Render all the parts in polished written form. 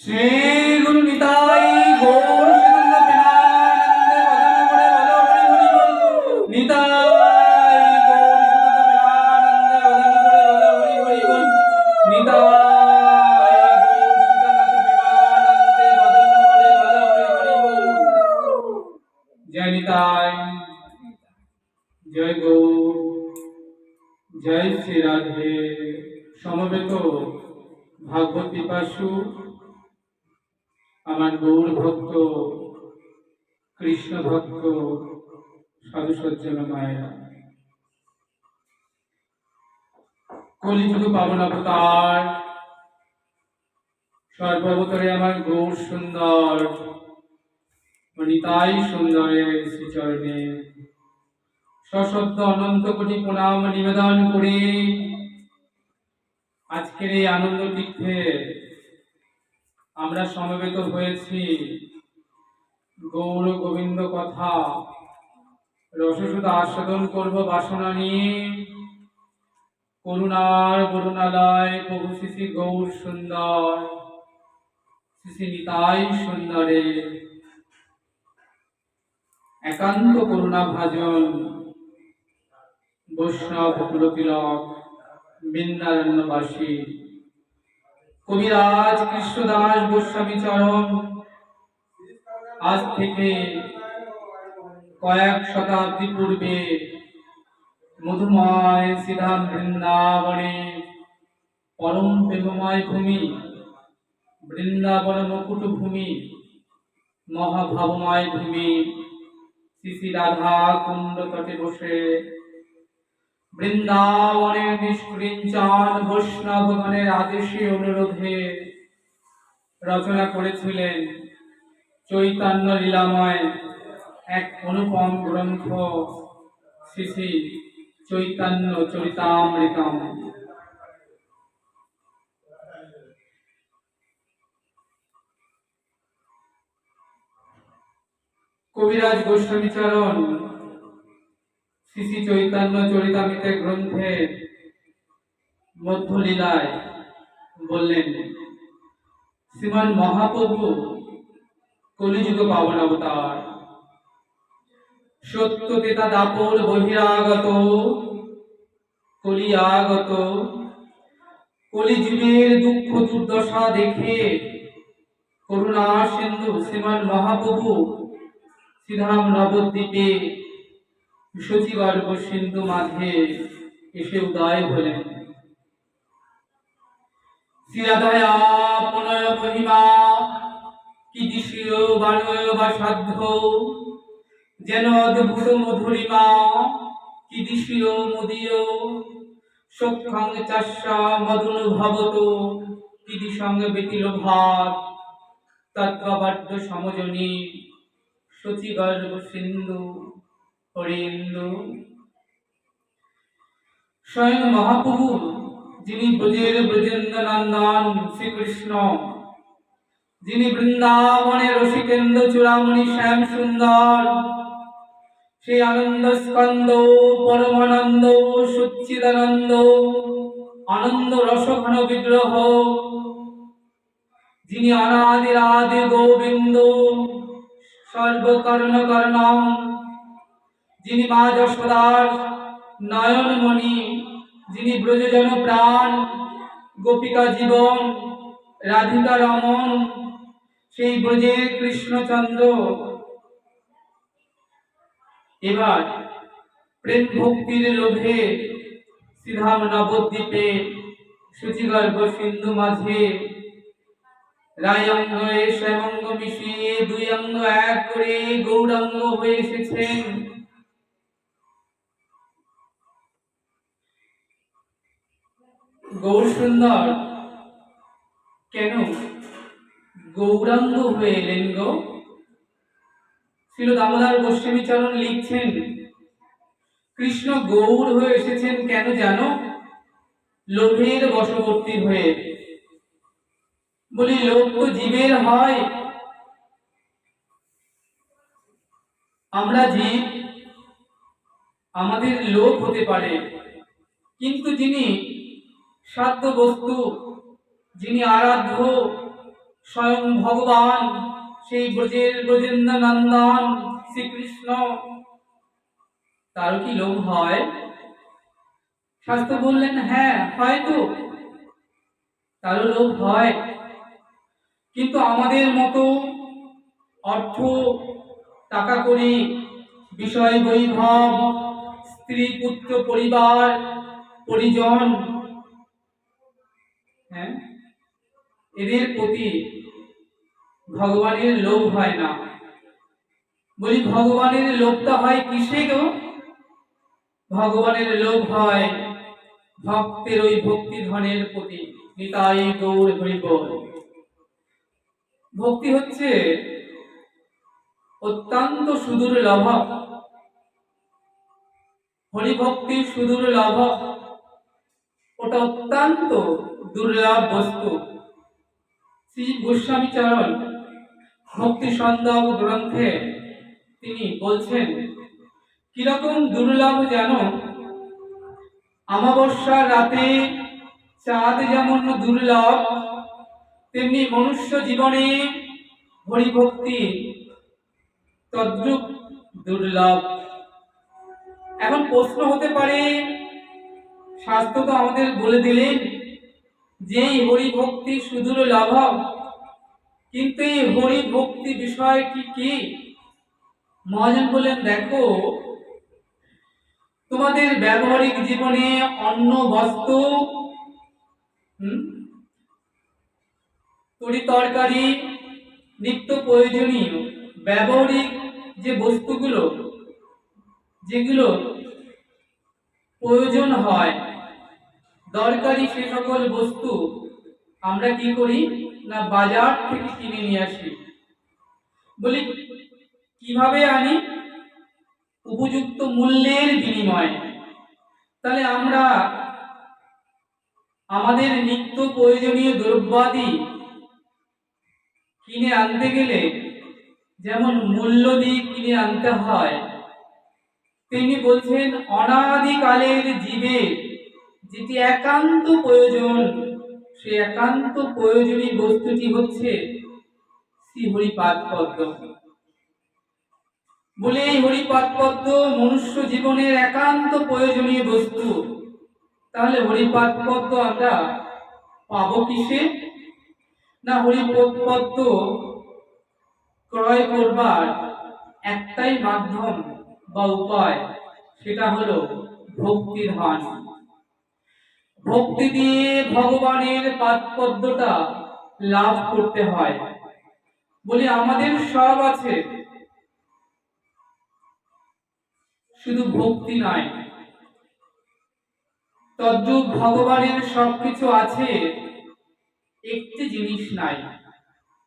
শ্রী গুরু নিতাই গৌর শিবন্দ প্রেমানন্দে ভজন করে বলো হরি হরি বল। নিতাই গৌর শিবন্দ প্রেমানন্দে ভজন করে বলো হরি হরি বল। নিতাই গৌর শিবন্দ প্রেমানন্দে ভজন করে বলো হরি হরি বল। জয় নিতাই, জয় গৌর, জয় শ্রী রাধে। সমবেত ভাগবত পিপাসু আমার গৌর ভক্ত, কৃষ্ণ ভক্ত, সাধু সজ্জন মায়েরা, কলিযুগ পাবন অবতার সর্ববতরে আমার গৌর সুন্দর নিতাই সুন্দরের শ্রীচরণে সশব্দ অনন্ত কোটি প্রণাম নিবেদন করে আজকের এই আনন্দ তীর্থে আমরা সমবেত হয়েছি গৌর গোবিন্দ কথা রসসুধা আস্বাদন করব বাসনা নিয়ে। করুণার বরুণালয় প্রভু শ্রী গৌর সুন্দর, শ্রী নিতাই সুন্দরে একান্ত করুণা ভাজন বৈষ্ণব কুলতিলক বৃন্দারণ্যবাসী কবিরাজ কৃষ্ণদাস গোস্বামী চরণ আজ থেকে কয়েক শতাব্দী পূর্বে মধুময় শ্রীধাম বৃন্দাবনে পরম প্রেমময় ভূমি, বৃন্দাবন মুকুট ভূমি, মহাভাবময় ভূমি শ্রী শ্রী রাধা কুণ্ড তটে বসে বৃন্দাবনের নিষ্কৃঞ্চন বৈষ্ণবগণের আদেশে অনুরোধে রচনা করেছিলেন চৈতন্য লীলাময় এক অনুপম গ্রন্থ শ্রী শ্রী চৈতন্য চরিতামৃতম। কবিরাজ গোস্বামী চরণ শ্রী শ্রী চৈতন্য চরিতামৃতের গ্রন্থের মধ্যলীলায় বললেন, শ্রীমান মহাপ্রভু কলিযুগ পাবন অবতার, সত্য তেতা দাপর বহিরাগত, কলিয়াগত, কলিযুগের দুঃখ দুর্দশা দেখে করুণা সিন্ধু শ্রীমান মহাপ্রভু শ্রীধাম নবদ্বীপে শচীগর্ভ সিন্ধু মাঝে এসে উদয় হলেন। শ্রীরাধায়া প্রণয় মহিমা কি দিশীয় বাণয় বা সাধ্য, যেন অদ্ভুত মধুরিমা কি দিশীয় মুদীয়, সক্ষং চাস্যা মদনুভবত কি দিসঙ্গে বেতিল ভাত, তৎবাবাড্য সমজনী শচীগর্ভ সিন্ধু হরিন্দু। স্বয়ং মহাপ্রভু যিনি ব্রজের ব্রজেন্দ্র নন্দন শ্রীকৃষ্ণ, যিনি বৃন্দাবনের রসিকেন্দ্র চূড়ামণি শ্যাম সুন্দর, সেই আনন্দ স্কন্দ পরমানন্দ সচ্চিদানন্দ আনন্দ রসঘন বিগ্রহ, যিনি অনাদিরাদি গোবিন্দ সর্বকর্ণ কর্ণম, যিনি মা যশোদার নয়নমণি, যিনি ব্রজজন প্রাণ গোপিকা জীবন রাধিকা রমন, সেই ব্রজের কৃষ্ণচন্দ্র এবার প্রেম ভক্তির লোভে শ্রীধাম নবদ্বীপে শচীগর্ভ সিন্ধু মাঝে রায়ঙ্গ শ্যামঙ্গ মিশিয়ে দুই অঙ্গ এক করে গৌরাঙ্গ হয়ে এসেছেন। গৌর সুন্দর কেন গৌরাঙ্গ হয়ে এলেন গো? শ্রীল দামোদর গোস্বামী চরণ লিখছেন, কৃষ্ণ গৌর হয়ে এসেছেন কেন জানো? লোভের বশবর্তী হয়ে। বলি লোভ তো জীবের হয়, আমরা জীব, আমাদের লোভ হতে পারে, কিন্তু যিনি সাধ্য বস্তু, যিনি আরাধ্য স্বয়ং ভগবান সেই ব্রজেন্দ্র নন্দন শ্রীকৃষ্ণ, তারও কি লোভ হয়? শাস্ত্র বললেন হ্যাঁ হয়তো তারও লোভ হয়, কিন্তু আমাদের মতো অর্থ, টাকা কড়ি, বিষয় বৈভব, স্ত্রী পুত্র পরিবার পরিজন, হ্যাঁ, এদের প্রতি ভগবানের লোভ হয় না। বলি ভগবানের লোভটা হয় কিসে গো? ভগবানের লোভ হয় ভক্তের ওই ভক্তি ধনের প্রতি। নিতাই গৌর হরি বল। ভক্তি হচ্ছে অত্যন্ত সুদূর্লভ, হরিভক্তি সুদূর্লভ, ওটা অত্যন্ত দুর্লভ বস্তু। শ্রী গোস্বামী চরণ ভক্তি সন্দর্ভ গ্রন্থে তিনি বলছেন কিরকম দুর্লভ যেন অমাবস্যার রাতে চাঁদ যেমন দুর্লভ, তেমনি মনুষ্য জীবনে হরিভক্তি তদ্রূপ দুর্লভ। এখন প্রশ্ন হতে পারে, শাস্ত্র তো আমাদের বলে দিলেন যে হরিভক্তি সুদূর্লভ, কিন্তু এই হরিভক্তি বিষয়টি কি? মহাজন বলেন দেখো, তোমাদের ব্যবহারিক জীবনে অন্ন বস্ত্র, তরি তরকারি, নিত্য প্রয়োজনীয় ব্যবহারিক যে বস্তুগুলো, যেগুলো প্রয়োজন হয় দরকারি, সে সকল বস্তু আমরা কি করি না বাজার থেকে কিনে নিয়ে আসি। বলি কিভাবে আনি? উপযুক্ত মূল্যের বিনিময়ে। তাহলে আমরা আমাদের নিত্য প্রয়োজনীয় দ্রব্যাদি কিনে আনতে গেলে যেমন মূল্য দিয়ে কিনে আনতে হয়, তিনি বলছেন অনাদিকালের জীবের যেটি একান্ত প্রয়োজন, সে একান্ত প্রয়োজনীয় বস্তুটি হচ্ছে শ্রী হরিপাদ পদ্ম। বলে এই হরিপাদ পদ্ম মনুষ্য জীবনের একান্ত প্রয়োজনীয় বস্তু। তাহলে হরিপাদ পদ্ম আমরা পাবো কিসে? না হরিপাদ পদ্ম ক্রয় করবার একটাই মাধ্যম বা উপায়, সেটা হলো ভক্তি ধন। ভক্তি দিয়ে ভগবানের পাদপদ্মটা লাভ করতে হয়। বলি আমাদের সব আছে, শুধু ভক্তি নয়। তদ্রূপ ভগবানের সবকিছু আছে, একটি জিনিস নাই।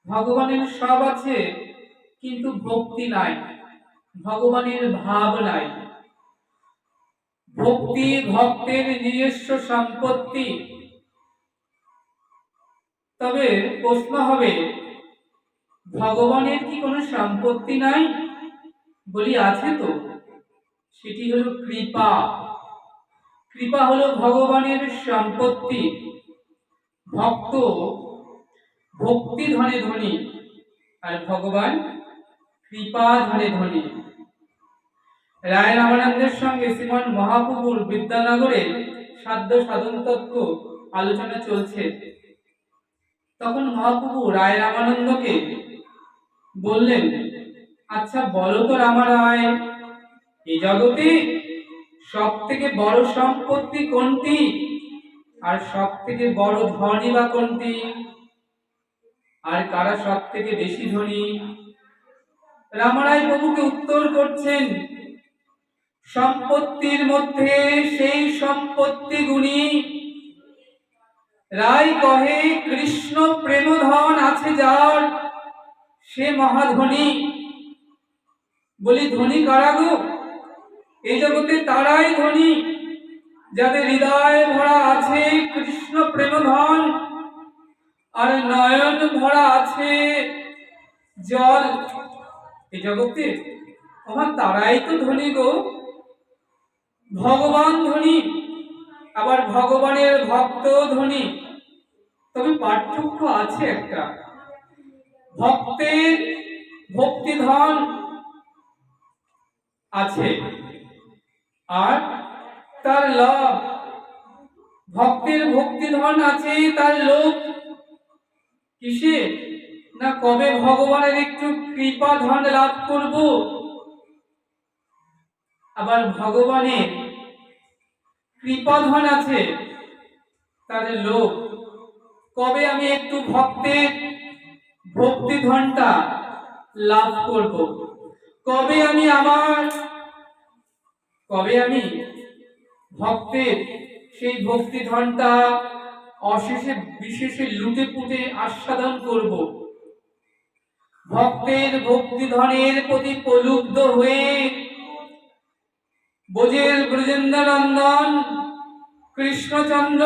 ভগবানের সব আছে কিন্তু ভক্তি নাই, ভগবানের ভাব নাই। ভক্তি ভক্তের নিজস্ব সম্পত্তি। তবে প্রশ্ন হবে, ভগবানের কি কোনো সম্পত্তি নাই? বলি আছে তো, সেটি হলো কৃপা। কৃপা হলো ভগবানের সম্পত্তি। ভক্ত ভক্তি ধনে ধনী, আর ভগবান কৃপা ধনে ধনী। রায় রামানন্দের সঙ্গে শ্রীমান মহাপ্রভুর বিদ্যানগরে সাধ্য সাধন তত্ত্ব আলোচনা চলছে। তখন মহাপ্রভু রায় রামানন্দকে বললেন, আচ্ছা বলো তো রামারায়, এই জগতে সব থেকে বড় সম্পত্তি কোনটি, আর সব থেকে বড় ধনী বা কোনটি, আর কারা সব থেকে বেশি ধনী? রামারায় প্রভুকে উত্তর করছেন, সম্পত্তির মধ্যে সেই সম্পত্তি গুণী রায় কহে কৃষ্ণ প্রেমধন আছে যার, সে মহাধনী। বলি ধনী কারা গো? এই জগতে তারাই ধনী যাদের হৃদয় ভরা আছে কৃষ্ণ প্রেমধন, আর নয়ন ভরা আছে জল। এই জগতে আমার তারাই তো ধনী গো। ভগবান ধনী, আবার ভগবানের ভক্ত ধনী। তবে পার্থক্য আছে একটা। ভক্তের ভক্তিধন আছে, আর তার লাভ, ভক্তের ভক্তিধন আছে, তার লোভ কিসে? না কবে ভগবানের একটু কৃপা ধন লাভ করব। আবার ভগবানের কৃপা ধন আছে, তার লোভ কবে আমি একটু ভক্তের ভক্তি ধনটা লাভ করব, কবে আমি ভক্তের সেই ভক্তি ধনটা অশেষে বিশেষে লুটে পুটে আস্বাদন করব। ভক্তের ভক্তি ধনের প্রতি প্রলুব্ধ হয়ে ব্রজেন্দ্রনন্দন কৃষ্ণচন্দ্র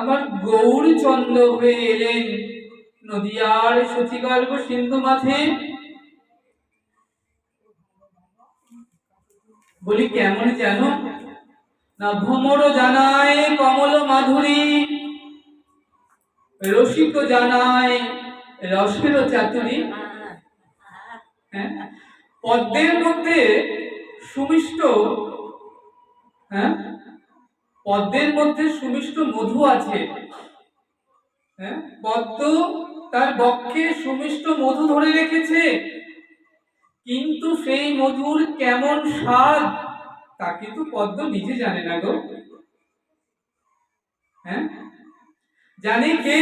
আমার গৌরচন্দ্র হয়ে এলেন নদিয়ার সচিগর্ভ সিন্ধু মাঝে। বলি কেমন যেন না ভ্রমর জানায় কমল মাধুরী, রসিক জানায় রসের চাতুরী। হ্যাঁ, পদ্মের মধ্যে সুমিষ্ট, হ্যাঁ পদ্মের মধ্যে সুমিষ্ট মধু আছে। হ্যাঁ, পদ্ম তার বক্ষে সুমিষ্ট মধু ধরে রেখেছে, কিন্তু সেই মধুর কেমন স্বাদ তা কিন্তু পদ্ম নিজে জানে না গো। হ্যাঁ, জানে কে?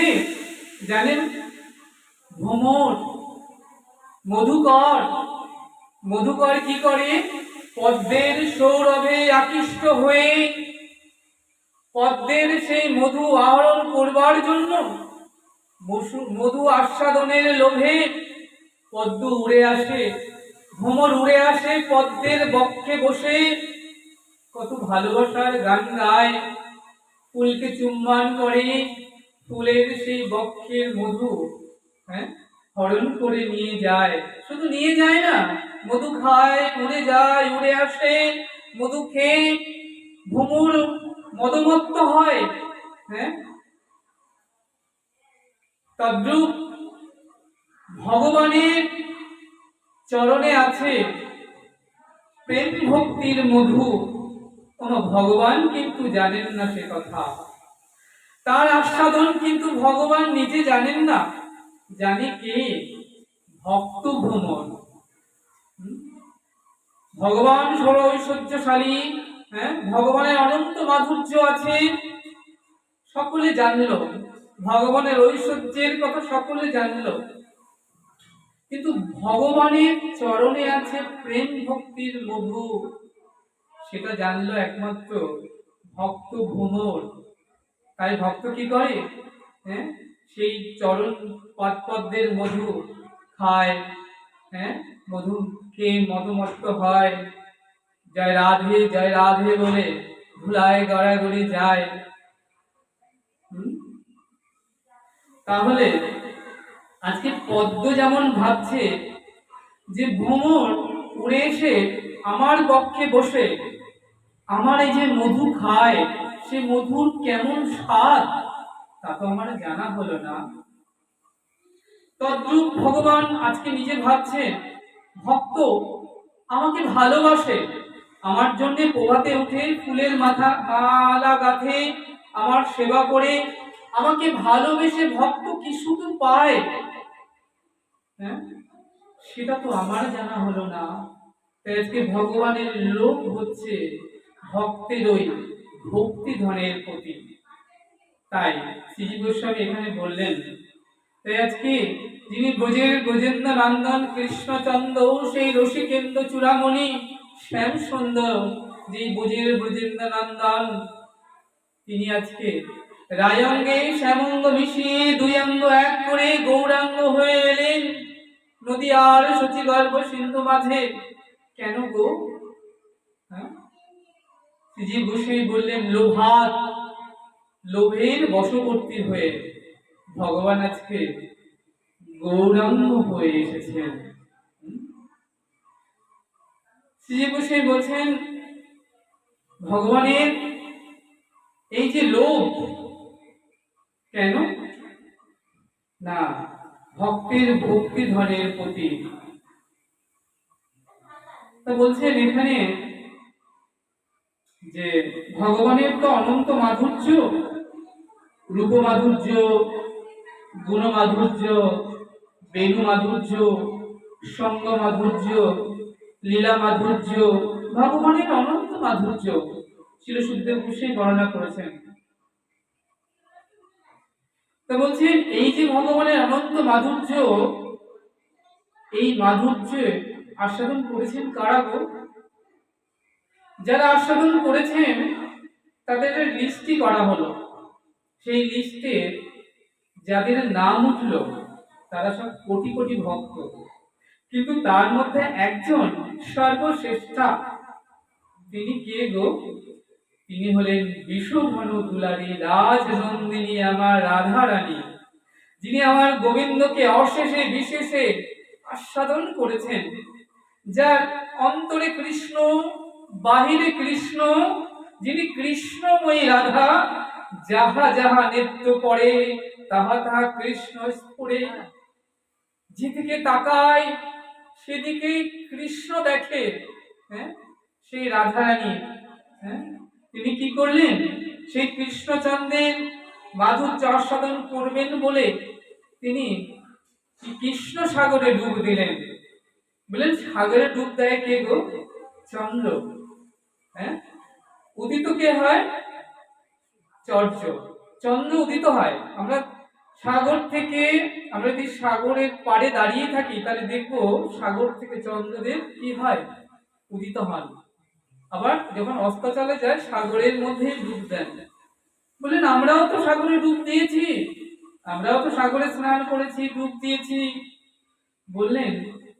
জানেন ভ্রমর, মধুকর। মধুকর কি করে? পদ্মের সৌরভে আকৃষ্ট হয়ে পদ্মের সেই মধু আহরণ করবার জন্য মধু আস্বাদনের লোভে পদ্ম উড়ে আসে, ভ্রমর উড়ে আসে পদ্মের বক্ষে বসে কত ভালোবাসার গান গায়, ফুলকে চুম্বন করে, ফুলের সেই বক্ষের মধু হ্যাঁ হরণ করে নিয়ে যায়। শুধু নিয়ে যায় না, মধু খায়, উড়ে যায়, উড়ে আসে, মধু খেয়ে ভ্রমর মদমত্ত হয়। হ্যাঁ, তদ্রূপ ভগবানের চরণে আছে প্রেম ভক্তির মধু। কোন ভগবান কিন্তু জানেন না সে কথা, তার আস্বাদন কিন্তু ভগবান নিজে জানেন না। জানে কে? ভক্ত ভ্রমর। ভগবান ষড়ৈশ্বর্যশালী, হ্যাঁ ভগবানের অনন্ত মাধুর্য আছে, সকলে জানলো, ভগবানের ঐশ্বর্যের কথা সকলে জানলো, কিন্তু ভগবানের চরণে আছে প্রেম ভক্তির মধু, সেটা জানলো একমাত্র ভক্ত ভ্রমর। তাই ভক্ত কি করে? হ্যাঁ, সেই চরণ পদ্মের মধু খায়, হ্যাঁ মধু খেয়ে মদমত্ত হয়, জয় রাধে বলে ধুলায় গড়াগড়ি যায়। তাহলে আজকে পদ্ম যেমন ভাবছে যে ভ্রমর উড়ে এসে আমার বক্ষে বসে আমার এই যে মধু খায়, সে মধুর কেমন স্বাদ তা তো আমার জানা হলো না। তদ্রূপ ভগবান আজকে নিজে ভাবছে ভক্ত আমাকে ভালোবাসে, আমার জন্য প্রভাতে উঠে ফুলের মালা গাঁথে, আমার সেবা করে, আমাকে ভালোবেসে ভক্ত কি শুধু পায়, হ্যাঁ সেটা তো আমার জানা হলো না। তাই আজকে ভগবানের লোভ হচ্ছে ভক্তের ওই ভক্তি ধনের প্রতি। তাই শ্রী গোস্বামী এখানে বললেন, তাই আজকে যিনি ব্রজেন্দ্র নন্দন কৃষ্ণচন্দ্র, সেই রসিকেন্দ্র চূড়ামণি শ্যাম সুন্দর, যে ব্রজেন্দ্র নন্দন, তিনি আজকে রায়ঙ্গে শ্যামঙ্গ মিশিয়ে দুই অঙ্গ এক করে গৌরাঙ্গ হয়ে এলেন নদিয়ার সচিগর্ভ সিন্ধু মাঝে। কেন গো? শ্রীজি গোস্বামী বললেন লোভের বশবর্তী হয়ে ভগবান আজকে গৌরাঙ্গ হয়ে এসেছেন। শ্রীজি গোস্বামী বলছেন ভগবানের এই যে লোভ, কেন না ভক্তের ভক্তি ধনের প্রতি। তা বলছেন এখানে যে ভগবানের তো অনন্ত মাধুর্য, রূপ মাধুর্য, গুণ মাধুর্য, বেণু মাধুর্য, সঙ্গ মাধুর্য, লীলা মাধুর্য, ভগবানের অনন্ত মাধুর্য শিল সুখদেব গোস্বামী বর্ণনা করেছেন। তা বলছেন এই যে ভগবানের অনন্ত মাধুর্য, এই মাধুর্য আস্বাদন করেছেন কারা গো? যারা আস্বাদন করেছেন তাদের লিস্টই করা হলো। সেই লিস্টে যাদের নাম উঠল তারা সব কোটি কোটি ভক্ত, কিন্তু তার মধ্যে একজন সর্বশ্রেষ্ঠা। তিনি কে গো? তিনি হলেন বিষভানু দুলারী রাজনন্দিনী আমার রাধা রানী, যিনি আমার গোবিন্দকে অশেষে বিশেষে আস্বাদন করেছেন, যার অন্তরে কৃষ্ণ, বাহিরে কৃষ্ণ, যিনি কৃষ্ণময়ী রাধা, যাহা যাহা নৃত্য করে তাহা তাহা কৃষ্ণ স্ফুরে, যেদিকে তাকায় সেদিকে কৃষ্ণ দেখে। হ্যাঁ, সেই রাধারানী, হ্যাঁ, তিনি কি করলেন? সেই কৃষ্ণচন্দ্রের মাধুর্য আস্বাদন করবেন বলে তিনি কৃষ্ণ সাগরে ডুব দিলেন। বললেন সাগরে ডুব দেয় কে গো? চন্দ্র। হ্যাঁ, উদিত কে হয়? চর্য। চন্দ্র উদিত হয়। আমরা সাগর থেকে, আমরা যদি সাগরের পাড়ে দাঁড়িয়ে থাকি তাহলে দেখবো সাগর থেকে চন্দ্রদেব কি হয়? উদিত হন। আবার যখন অস্তাচলে যায় সাগরের মধ্যে ডুব দেন। বললেন আমরাও তো সাগরে ডুব দিয়েছি, আমরাও তো সাগরে স্নান করেছি, ডুব দিয়েছি। বললেন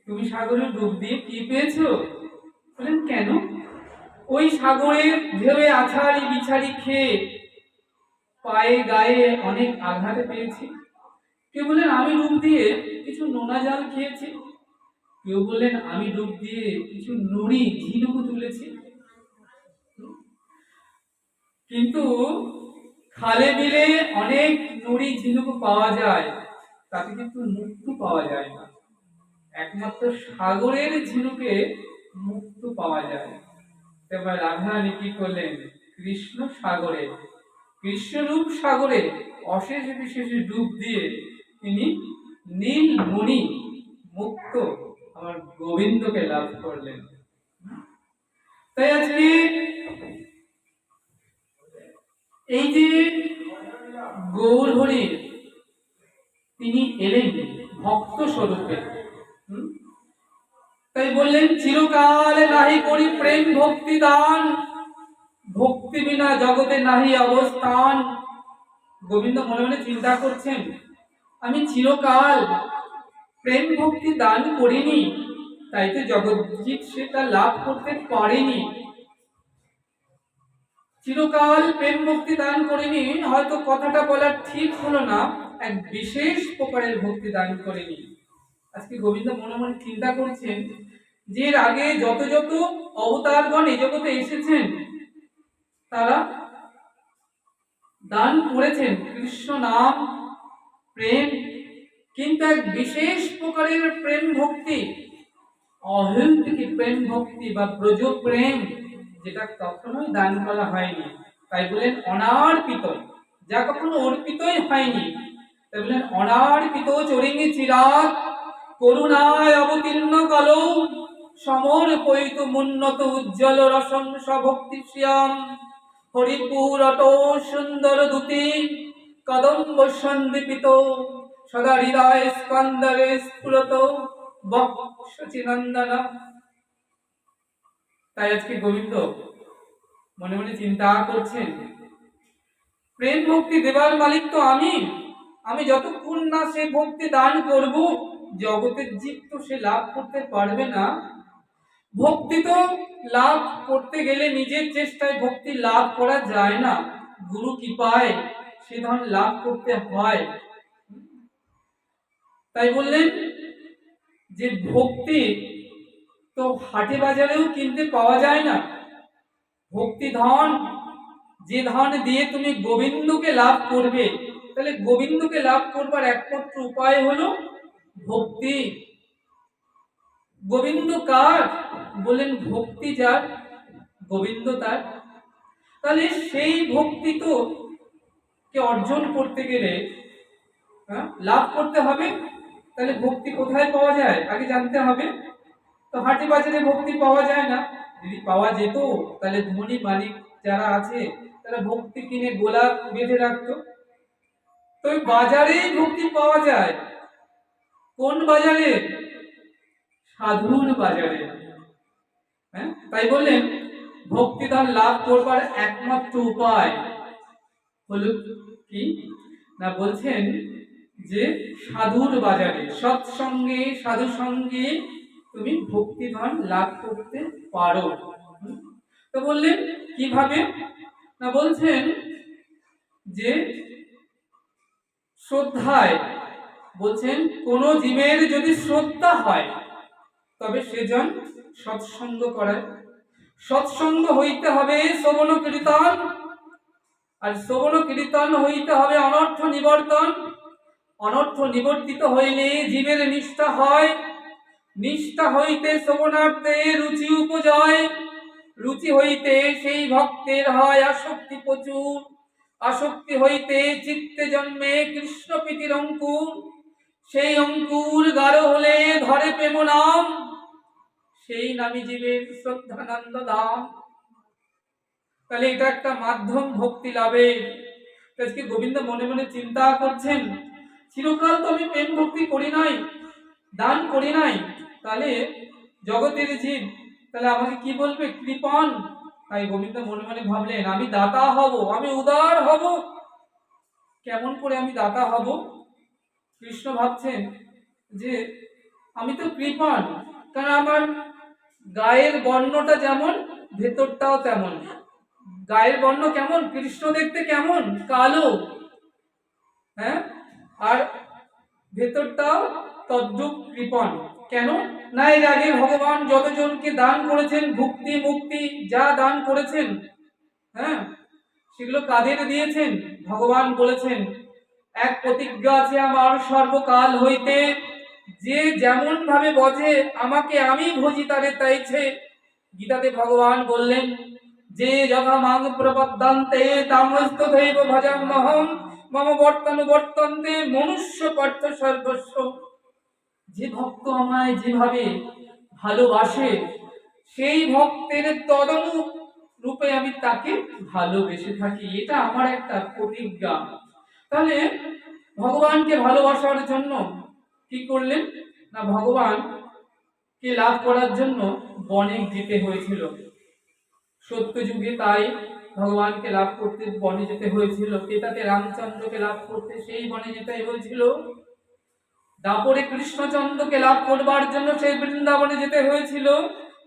তুমি সাগরে ডুব দিয়ে কি পেয়েছো? বললেন কেন? ওই সাগরের ঢেউয়ে আছাড়ি বিছাড়ি খেয়ে পায়ে গায়ে অনেক আঘাত পেয়েছি। কেউ বললেন আমি ডুব দিয়ে কিছু নোনা জাল খেয়েছি, কেউ বললেন আমি ডুব দিয়ে কিছু নুড়ি ঝিনুক তুলেছি। কিন্তু খালে বিলে অনেক নুড়ি ঝিনুক পাওয়া যায়, তাতে কিন্তু মুক্ত পাওয়া যায় না। একমাত্র সাগরের ঝিনুকে মুক্ত পাওয়া যায়। এবার রাধারানী কি করলেন? কৃষ্ণ সাগরে, কৃষ্ণরূপ সাগরে অশেষ বিশেষে ডুব দিয়ে তিনি নীল মণি মুক্ত আমার গোবিন্দকে লাভ করলেন। তাই আজকে এই যে গৌর হরি তিনি এলেন ভক্ত স্বরূপে, তাই বললেন চিরকাল নাহি করি প্রেম ভক্তি দান, ভক্তি বিনা জগতে নাহি অবস্থান। গোবিন্দ মনে মনে চিন্তা করছেন আমি চিরকাল প্রেম ভক্তি দান করিনি, তাই তো জগৎজিৎ সেটা লাভ করতে পারেনি। চিরকাল প্রেম ভক্তি দান করিনি, হয়তো কথাটা বলা ঠিক হলো না, এক বিশেষ প্রকারের ভক্তি দান করিনি। আজকে গোবিন্দ মনে মনে চিন্তা করছেন যে এর আগে যত যত অবতারগণ এই জগতে এসেছেন তারা দান করেছেন কৃষ্ণ নাম প্রেম, কিন্তু এক বিশেষ প্রকারের প্রেম ভক্তি, অহৈতুকী প্রেম ভক্তি বা ব্রজ প্রেম, যেটা কখনোই দান করা হয়নি। তাই বলেন অনার্পিত, যা কখনো অর্পিতই হয়নি। তাই বলেন অনার্পিত চরিঙ্গি চিরাগ করুণায় অবতীর্ণ কালো সমর্পয়িত মুন্নত উজ্জ্বল রসংস ভক্তি শ্যাম হরিপুর অট সুন্দর দূতি কদম্ব সন্দীপিত সদা হৃদয় স্কন্দরে স্ফুরত বক্ষচিনন্দন। তাই আজকে গোবিন্দ মনে মনে চিন্তা করছেন প্রেম ভক্তি দেবার মালিক তো আমি যতক্ষণ না সে ভক্তি দান করব জগতের জীব তো সে লাভ করতে পারবে না। ভক্তি তো লাভ করতে গেলে নিজের চেষ্টায় ভক্তি লাভ করা যায় না, গুরু কৃপায় সে ধন লাভ করতে হয়। তাই বললেন যে ভক্তি তো হাটে বাজারেও কিনতে পাওয়া যায় না। ভক্তি ধন, যে ধন দিয়ে তুমি গোবিন্দকে লাভ করবে, তাহলে গোবিন্দকে লাভ করবার একমাত্র উপায় হলো ভক্তি। গোবিন্দ কার? বললেন ভক্তি যার, গোবিন্দ তার। তাহলে সেই ভক্তি তো কে অর্জন করতে গেলে, লাভ করতে হবে। তাহলে ভক্তি কোথায় পাওয়া যায় আগে জানতে হবে। তো হাটে বাজারে ভক্তি পাওয়া যায় না। যদি পাওয়া যেত তাহলে ধনী মালিক যারা আছে তারা ভক্তি কিনে গোলা বেঁধে রাখতো। তো বাজারেই ভক্তি পাওয়া যায়। কোন বাজারে? সাধুর বাজারে। তাই বললেন ভক্তিধন লাভ করবার একমাত্র উপায় হলো কি না, বলছেন যে সাধুর বাজারে, সৎসঙ্গে সাধু সঙ্গে তুমি ভক্তিধন লাভ করতে পারো। তো বললেন কিভাবে না, বলছেন যে শ্রদ্ধায়, বলছেন কোন জীবের যদি শ্রদ্ধা হয় তবে সেজন সৎসঙ্গ করায়। সৎসঙ্গ হইতে হবে শ্রবণ কীর্তন, আর শ্রবণ কীর্তন হইতে হবে অনর্থ নিবর্তন। অনর্থ নিবর্তিত হইলে জীবের নিষ্ঠা হয়, নিষ্ঠা হইতে শ্রবণার্থে রুচি উপজয়, রুচি হইতে সেই ভক্তের হয় আসক্তি প্রচুর, আসক্তি হইতে চিত্তে জন্মে কৃষ্ণ প্রীতির অঙ্কুর, সেই অঙ্কুর গাঢ় হলে ধরে প্রেম নাম, সেই নামই জীবের শ্রদ্ধানন্দ ধাম। তাহলে এটা একটা মাধ্যম ভক্তি লাভের। আজকে গোবিন্দ মনে মনে চিন্তা করছেন, চিরকাল তো আমি প্রেম ভক্তি করি নাই, দান করি নাই, তাহলে জগতের জীব তাহলে আমাকে কি বলবে? কৃপণ। তাই গোবিন্দ মনে মনে ভাবলেন আমি দাতা হব, আমি উদার হব। কেমন করে আমি দাতা হব? কৃষ্ণ ভাবছেন যে আমি তো কৃপণ, কারণ আমার গায়ের বর্ণটা যেমন ভেতরটাও তেমন। গায়ের বর্ণ কেমন? কৃষ্ণ দেখতে কেমন? কালো, আর ভেতরটাও তদ্রূপ কৃপণ। কেন না, এর আগে ভগবান যতজনকে দান করেছেন, ভুক্তি মুক্তি যা দান করেছেন, সেগুলো কাদের দিয়েছেন? ভগবান বলেছেন এক প্রতিজ্ঞা আছে আমার সর্বকাল হইতে, যে যেমন ভাবে বজে আমাকে আমি ভজি তারে তাইছে। গীতাতে ভগবান বললেন যে যথা মাং প্রপদ্যন্তে তামস্তথৈব ভজাম্যহং মম বর্তনুবর্তন্তে মনুষ্য পার্থ সর্বস্ব। যে ভক্ত আমায় যেভাবে ভালোবাসে সেই ভক্তের তদনুরূপ রূপে আমি তাকে ভালোবেসে থাকি, এটা আমার একটা প্রতিজ্ঞা। তাহলে ভগবানকে ভালোবাসার জন্য কি করলেন না, ভগবানকে লাভ করার জন্য বনে যেতে হয়েছিল। সত্য যুগে তাই ভগবানকে লাভ করতে বনে যেতে হয়েছিল। কেতাতে রামচন্দ্রকে লাভ করতে সেই বনে যেতে হয়েছিল। দাপরে কৃষ্ণচন্দ্রকে লাভ করবার জন্য সেই বৃন্দাবনে যেতে হয়েছিল।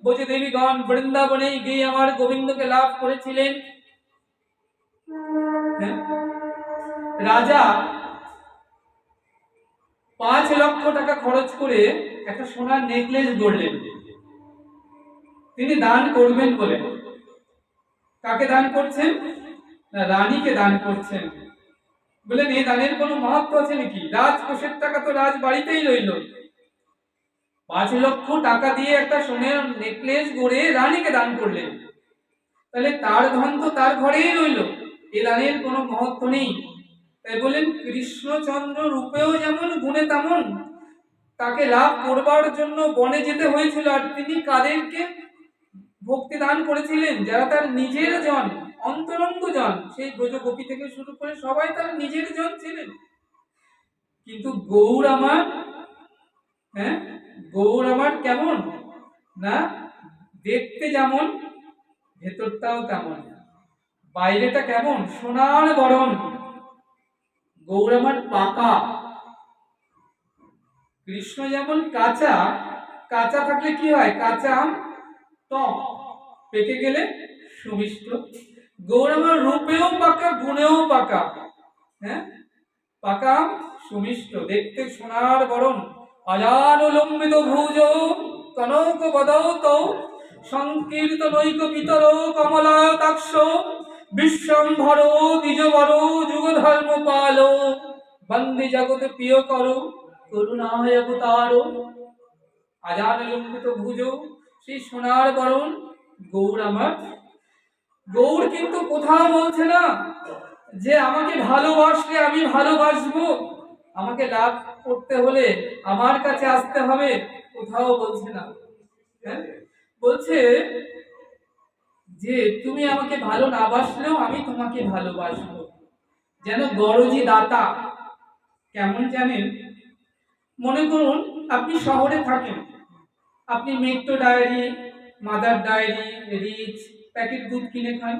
বলছে দেবীগণ বৃন্দাবনে গিয়ে আমার গোবিন্দকে লাভ করেছিলেন। রাজা 5 লক্ষ টাকা খরচ করে একটা সোনার নেকলেস গড়লেন, তিনি দান করবেন বলে। কাকে দান করছেন না, রানীকে দান করছেন। বললেন এই দানের কোনো মাহাত্ম আছে নাকি? রাজকোষের টাকা তো রাজ বাড়িতেই রইল, 5 লক্ষ টাকা দিয়ে একটা সোনার নেকলেস গড়ে রানীকে দান করলেন, তাহলে তার ধন তো তার ঘরেই রইল, এ দানের কোনো মহত্ব নেই। তাই বললেন কৃষ্ণচন্দ্র রূপেও যেমন গুণে তেমন, তাকে লাভ করবার জন্য বনে যেতে হয়েছিল। আর তিনি কাদেরকে ভক্তি দান করেছিলেন? যারা তার নিজের জন, অন্তরঙ্গ জন, সেই ব্রজগোপী থেকে শুরু করে সবাই তার নিজের জন ছিলেন। কিন্তু গৌর আমার, গৌর আমার কেমন না, দেখতে যেমন ভেতরটাও তেমন। বাইরেটা কেমন? সোনার বরণ। গৌর আমার পাকা। কৃষ্ণ যেমন কাঁচা, কাঁচা থাকলে কি হয়? কাঁচা আম টক, পেকে গেলে সুমিষ্ট। গৌর আমার রূপেও পাকা, গুণেও পাকা। পাকা আম সুমিষ্ট, দেখতে সোনার বরণ। অজানুলম্বিত ভুজ কনক বদৌত সংকীর্তনৈক পিতর কমলায়তাক্ষ বিশ্বম্ভর দ্বিজবর যুগধর্ম পাল বন্দে জগৎ প্রিয় করো করুণায় অবতার, আজান লম্বিত ভুজ, সেই সোনার বরণ গৌর আমার। গৌর কিন্তু কোথাও বলছে না যে আমাকে ভালোবাসলে আমি ভালোবাসবো, আমাকে লাভ করতে হলে আমার কাছে আসতে হবে, কোথাও বলছে না। হ্যাঁ, বলছে যে তুমি আমাকে ভালো না বাসলেও আমি তোমাকে ভালোবাসবো। যেন গরজি দাতা। কেমন জানেন? মনে করুন আপনি শহরে থাকেন, আপনি মেট্রো ডায়েরি, মাদার ডায়েরি, রিচ, প্যাকেট দুধ কিনে খান।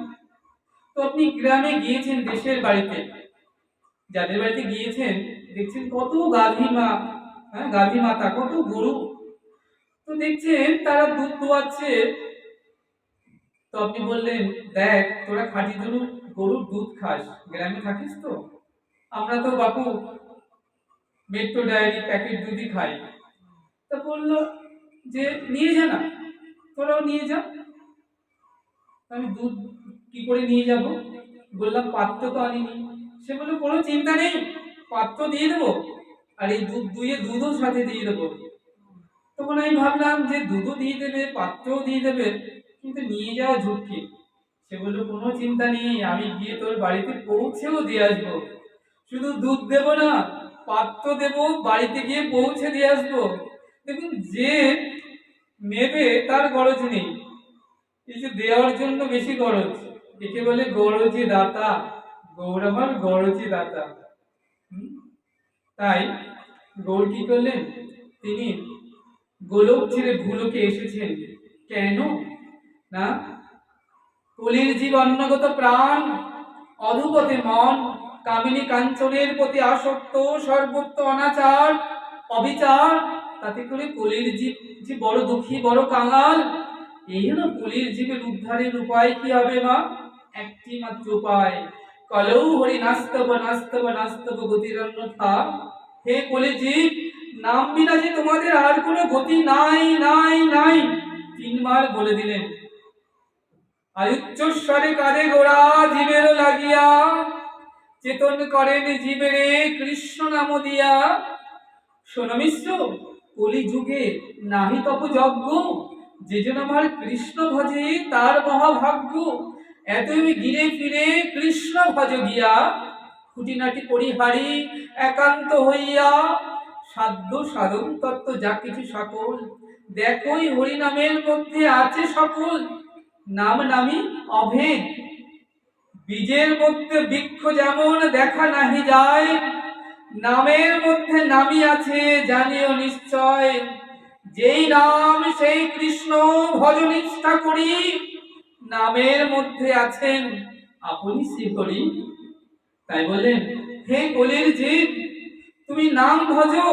তো আপনি গ্রামে গিয়েছেন, দেশের বাড়িতে, যাদের বাড়িতে গিয়েছেন দেখছেন কত গাভী মা, হ্যাঁ গাভী মাতা, কত গরু। তো দেখছেন তারা দুধ দোয়াচ্ছে। তো আপনি বললেন, দেখ তোরা খাঁটি গরুর দুধ খাস, গ্রামে থাকিস তো, আমরা তো বাপু মেট্রো ডায়েরি প্যাকেট দুধই খাই। তা বললো যে নিয়ে যা না, তোরাও নিয়ে যা। আমি দুধ কি করে নিয়ে যাব? বললাম পাত্র তো আনিনি। সে বললো কোনো চিন্তা নেই, পাত্র দিয়ে দেবো, আর এই দুধ দুইয়ে দুধও সাথে দিয়ে দেবো। তখন আমি ভাবলাম যে দুধও দিয়ে দেবে, পাত্রও দিয়ে দেবে, কিন্তু নিয়ে যাওয়া ঝুঁকি। সে বললো কোনো চিন্তা নেই, আমি গিয়ে তোর বাড়িতে পৌঁছেও দিয়ে আসবো। শুধু দুধ দেবো না, পাত্র দেবো, বাড়িতে গিয়ে পৌঁছে দিয়ে আসবো। দেখুন, যে নেবে তার গরজ নেই, এই যে দেওয়ার জন্য বেশি গরজ, একে বলে গরজি দাতা। গৌর আমার গরজি দাতা। তাই গৌর কি করলেন? তিনি গোলক ছেড়ে ভুলোকে এসেছেন। কেন না? কলির জীব অন্নগত প্রাণ, অধুপতে মন, কামিনী কাঞ্চনের প্রতি আসক্ত, সর্বত্র অনাচার অবিচার। তাতে করে কলির জীব যে বড় দুঃখী, বড় কাঙাল। এই হলো কলির জীবের উদ্ধারের উপায়। কি হবে মা? একটি মাত্র উপায়, কলৌ হরি নাস্তব নাস্তব নাস্তব গতিরন্যথা। হে কলি জীব, নাম বিনা যে তোমাদের আর কোনো গতি নাই নাই নাই। 3 বার বলে দিলেন। আর উচ্চস্বরে কাঁদে গোড়া জীবের লাগিয়া, চেতন করেন জীবেরে কৃষ্ণ নাম দিয়া। শোনো মিশ্র, কলি যুগে নাহি তপ যজ্ঞ, যে জন আমার কৃষ্ণ ভজে তার মহাভাগ্য। এতই গিরে ফিরে কৃষ্ণ ভজ গিয়া, খুঁটিনাটি পরিহারি একান্ত হইয়া, সাধ্য সাধন তত্ত্ব যা কিছু সকল, দেখোই হরিনামের মধ্যে আছে সকল। নাম নামি অভেদ, বীজের মধ্যে বৃক্ষ যেমন দেখা নাহি যায়, নামের মধ্যে নামি আছে জানিও নিশ্চয়। যেই নাম সেই কৃষ্ণ ভজ নিষ্ঠা করি, নামের মধ্যে আছেন আপনি শ্রীহরি। তাই বলেন, হে কলির জীব, তুমি নাম ভজো,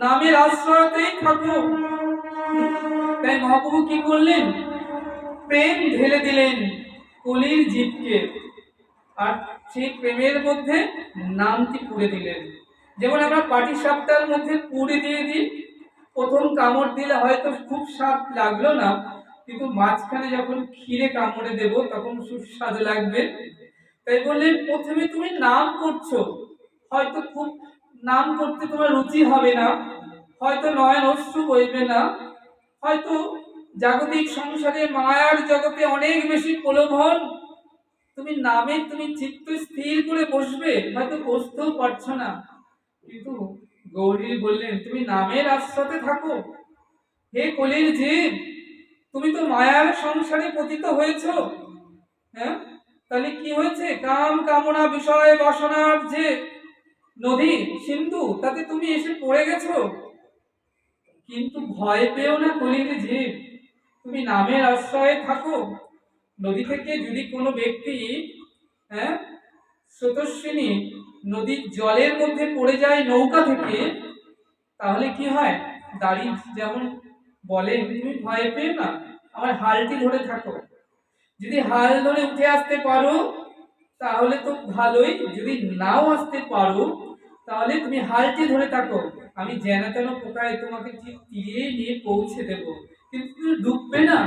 নামের আশ্রয়তেই থাকো। তাই মহাপ্রভু কি করলেন? প্রেম ঢেলে দিলেন কলির জীবকে, আর সেই প্রেমের মধ্যে নামটি পুড়ে দিলেন। যেমন আমরা পাটি সাপটার মধ্যে পুড়ে দিয়ে দিই, প্রথম কামড় দিলে হয়তো খুব স্বাদ লাগলো না, কিন্তু মাঝখানে যখন ক্ষীরে কামড়ে দেব তখন সুস্বাদ লাগবে। তাই বললেন, প্রথমে তুমি নাম করছো, হয়তো খুব নাম করতে তোমার রুচি হবে না, হয়তো নয়ন অশ্রু বইবে না, হয়তো জাগতিক সংসারে মায়ার জগতে অনেক বেশি প্রলোভন, তুমি নামে তুমি চিত্ত স্থির করে বসবে, হয়তো বসতেও পারছো না। কিন্তু গৌরী বললেন, তুমি নামের আশ্রতে থাকো। হে কলির জীব, তুমি তো মায়ার সংসারে পতিত হয়েছ। হ্যাঁ, তাহলে কি হয়েছে? কাম কামনা বিষয় বাসনার যে নদী সিন্ধু, তাতে তুমি এসে পড়ে গেছো। কিন্তু ভয় পেও না কলির জীব, তুমি নামের আশ্রয়ে থাকো। নদী থেকে যদি কোনো ব্যক্তি, হ্যাঁ, স্রোতস্বিনী নদীর জলের মধ্যে পড়ে যায় নৌকা থেকে, তাহলে কি হয়? দাঁড়িয়ে যেমন বলেন, তুমি ভয় পেও না, আমার হালটি ধরে থাকো। যদি হাল ধরে উঠে আসতে পারো তাহলে তো ভালোই, যদি নাও আসতে পারো তাহলে তুমি হালটি ধরে থাকো, আমি যেন তেন পোকায় তোমাকে ঠিক তীরে নিয়ে পৌঁছে দেব, কিন্তু তুমি ডুববে না।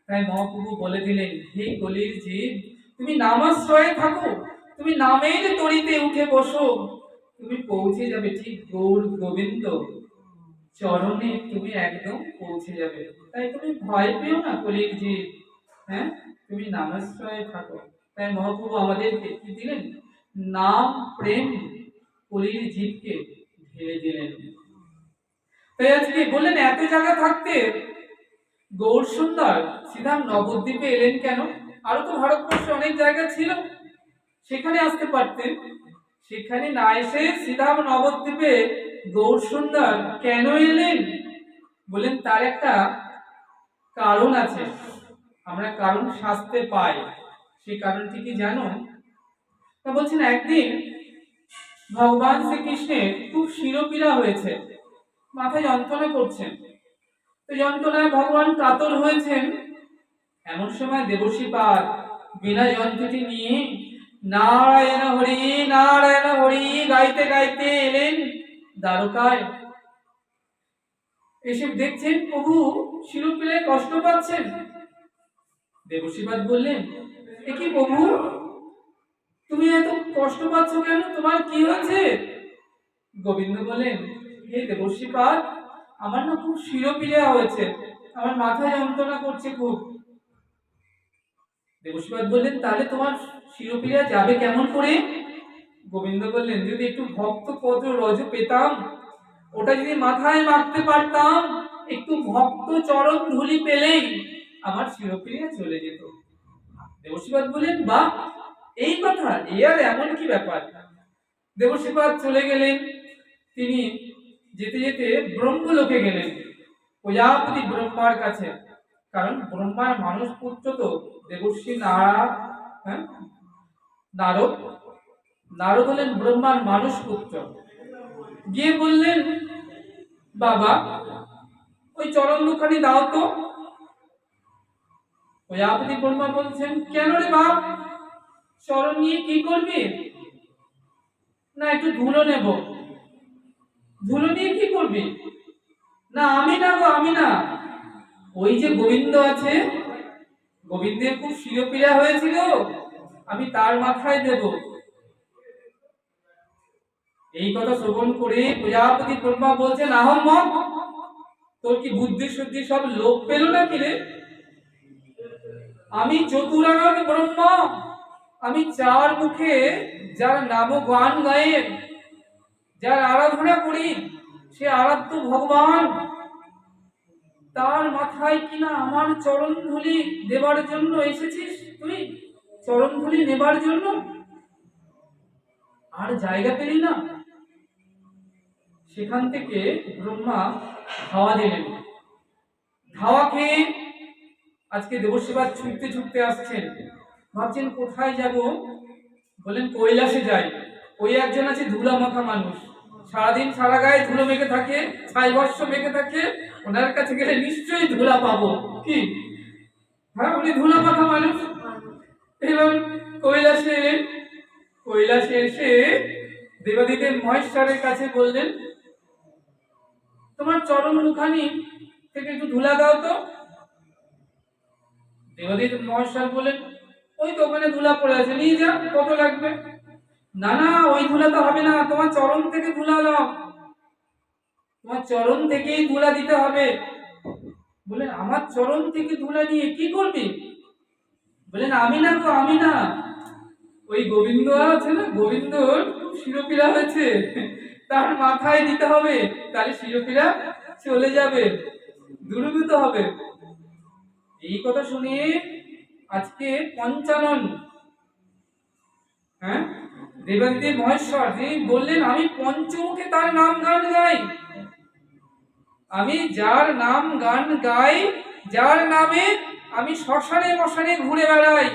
তাই মহাপ্রভু বলে দিলেন, হে কলির জীব, তুমি নামাশ্রয়ে থাকো, তুমি নামের তরিতে উঠে বসো, তুমি পৌঁছে যাবে, ঠিক গৌর গোবিন্দ চরণে তুমি একদম পৌঁছে যাবে। তাই তুমি ভয় পেও না কলির জীব, হ্যাঁ, তুমি নামাশ্রয়ে থাকো। তাই মহাপ্রভু আমাদেরকে কি দিলেন? নাম প্রেম কলির জীবকে ঢেলে দিলেন। তাই আজকে বললেন এত জায়গা থাকতে গৌর সুন্দর শ্রীধাম নবদ্বীপে এলেন কেন? আরো তো ভারতবর্ষে অনেক জায়গা ছিল, সেখানে আসতে পারতেন। সেখানে না এসে শ্রীধাম নবদ্বীপে গৌর সুন্দর কেন এলেন? বলেন তার একটা কারণ আছে। আমরা কারণ শাস্ত্রে পাই। সেই কারণটি কি জানো? তা বলছেন একদিন ভগবান শ্রীকৃষ্ণের খুব শিরোপীড়া হয়েছে, মাথায় যন্ত্রণা করছেন। তো যন্ত্রণায় ভগবান কাতর হয়েছেন। এমন সময় দেবর্ষি পাদ বিনা যন্ত্রটি নিয়ে নারায়ণ হরি গাইতে গাইতে এলেন দ্বারকায়। এসে দেখছেন প্রভু শিরোপীড়ায় কষ্ট পাচ্ছেন। দেবর্ষি পাদ বললেন, এ কি প্রভু, তুমি এত কষ্ট পাচ্ছ কেন? তোমার কি হয়েছে? গোবিন্দ বলেন, হে দেবর্ষি পাদ, আমার না খুব শিরোপীড়া হয়েছে, আমার মাথা যন্ত্রণা করছে খুব। দেবর্ষি পাদ বললেন, তাহলে তোমার শিরোপীড়া যাবে কেমন করে? গোবিন্দ বললেন, যদি একটু ভক্ত পদ রজ পেতাম, ওটা যদি মাথায় মাখতে পারতাম, একটু ভক্ত চরণ ধুলি পেলেই আমার শিরোপীড়া চলে যেত। দেবর্ষি পাদ বললেন, বাহ, এই কথা, এ আর এমন কি ব্যাপার? দেবর্ষি পাদ চলে গেলেন। তিনি যেতে যেতে ব্রহ্মলোকে গেলেন, প্রজাপতি ব্রহ্মার কাছে। কারণ ব্রহ্মার মানুষ পুত্র তো দেবর্ষি নারদ। নারদ হলেন ব্রহ্মার মানুষ পুত্র। গিয়ে বললেন, বাবা ওই চরণ দুখানি দাও তো। প্রজাপতি ব্রহ্মা বলছেন, কেন রে বাপ, চরণ নিয়ে কি করবি? না একটু ধুলো নেব। ধুলো নিয়ে কি করবি? না আমি না গো, আমি না, ওই যে গোবিন্দ আছে, গোবিন্দের খুব শিরোপীড়া হয়েছিল, আমি তার মাথায় দেব। এই কথা শ্রবণ করে প্রজাপতি ব্রহ্মা বলছেন, আহম্মক, তোর কি বুদ্ধি শুদ্ধি সব লোপ পেল নাকি রে? আমি চতুরানন ব্রহ্মা, আমি চার মুখে যার নাম গান গায়ে, যার আরাধনা করি, সে আরাধ্য ভগবান, তার মাথায় কিনা আমার চরণ ধুলি দেবার জন্য এসেছিস তুই? চরণ ধুলি নেবার জন্য আর জায়গা পেলি না? সেখান থেকে ব্রহ্মা ধাওয়া দিলেন। ধাওয়া খেয়ে আজকে দেবর্ষি পাদ ছুটতে ছুটতে আসছেন। ভাবছেন কোথায় যাব? বলেন কৈলাসে যাই। ওই একজন আছে ধুলা মাখা মানুষ, সারাদিন সারা গায়ে ধুলো মেখে থাকে, ছাই বর্ষ মেখে থাকে, ওনার কাছে গেলে নিশ্চয়ই ধুলা পাবো। কি, হ্যাঁ, উনি ধুলা মাখা মানুষ। এবার কৈলাসে এলেন। কৈলাসে এসে দেবাদিদেব মহেশ্বরের কাছে বললেন, তোমার চরণ মুখানি থেকে একটু ধুলা দাও তো। দেবাদিদেব মহেশ্বর বলেন, ওই তো ওখানে ধুলা পড়ে আছে, নিয়ে যা, কত লাগবে? না না, ওই ধুলা তো হবে না, তোমার চরণ থেকে ধুলা দাও, তোমার চরণ থেকেই ধুলা দিতে হবে। বলেন, আমার চরণ থেকে ধুলা নিয়ে কি করবি? বলেন, আমি না গো, আমি না, ওই গোবিন্দ আছে না, গোবিন্দর শিরোপীড়া হয়েছে, তার মাথায় দিতে হবে, তাহলে শিরোপীড়া চলে যাবে, দূরীভূত হবে। এই কথা শুনে আজকে পঞ্চানন, হ্যাঁ, দেবাদিদেব মহেশ্বর যিনি বললেন, আমি পঞ্চমুখে তার নাম গান গাই, আমি যার নাম গান গাই, যার নামে আমি শ্মশানে মশানে ঘুরে বেড়াই,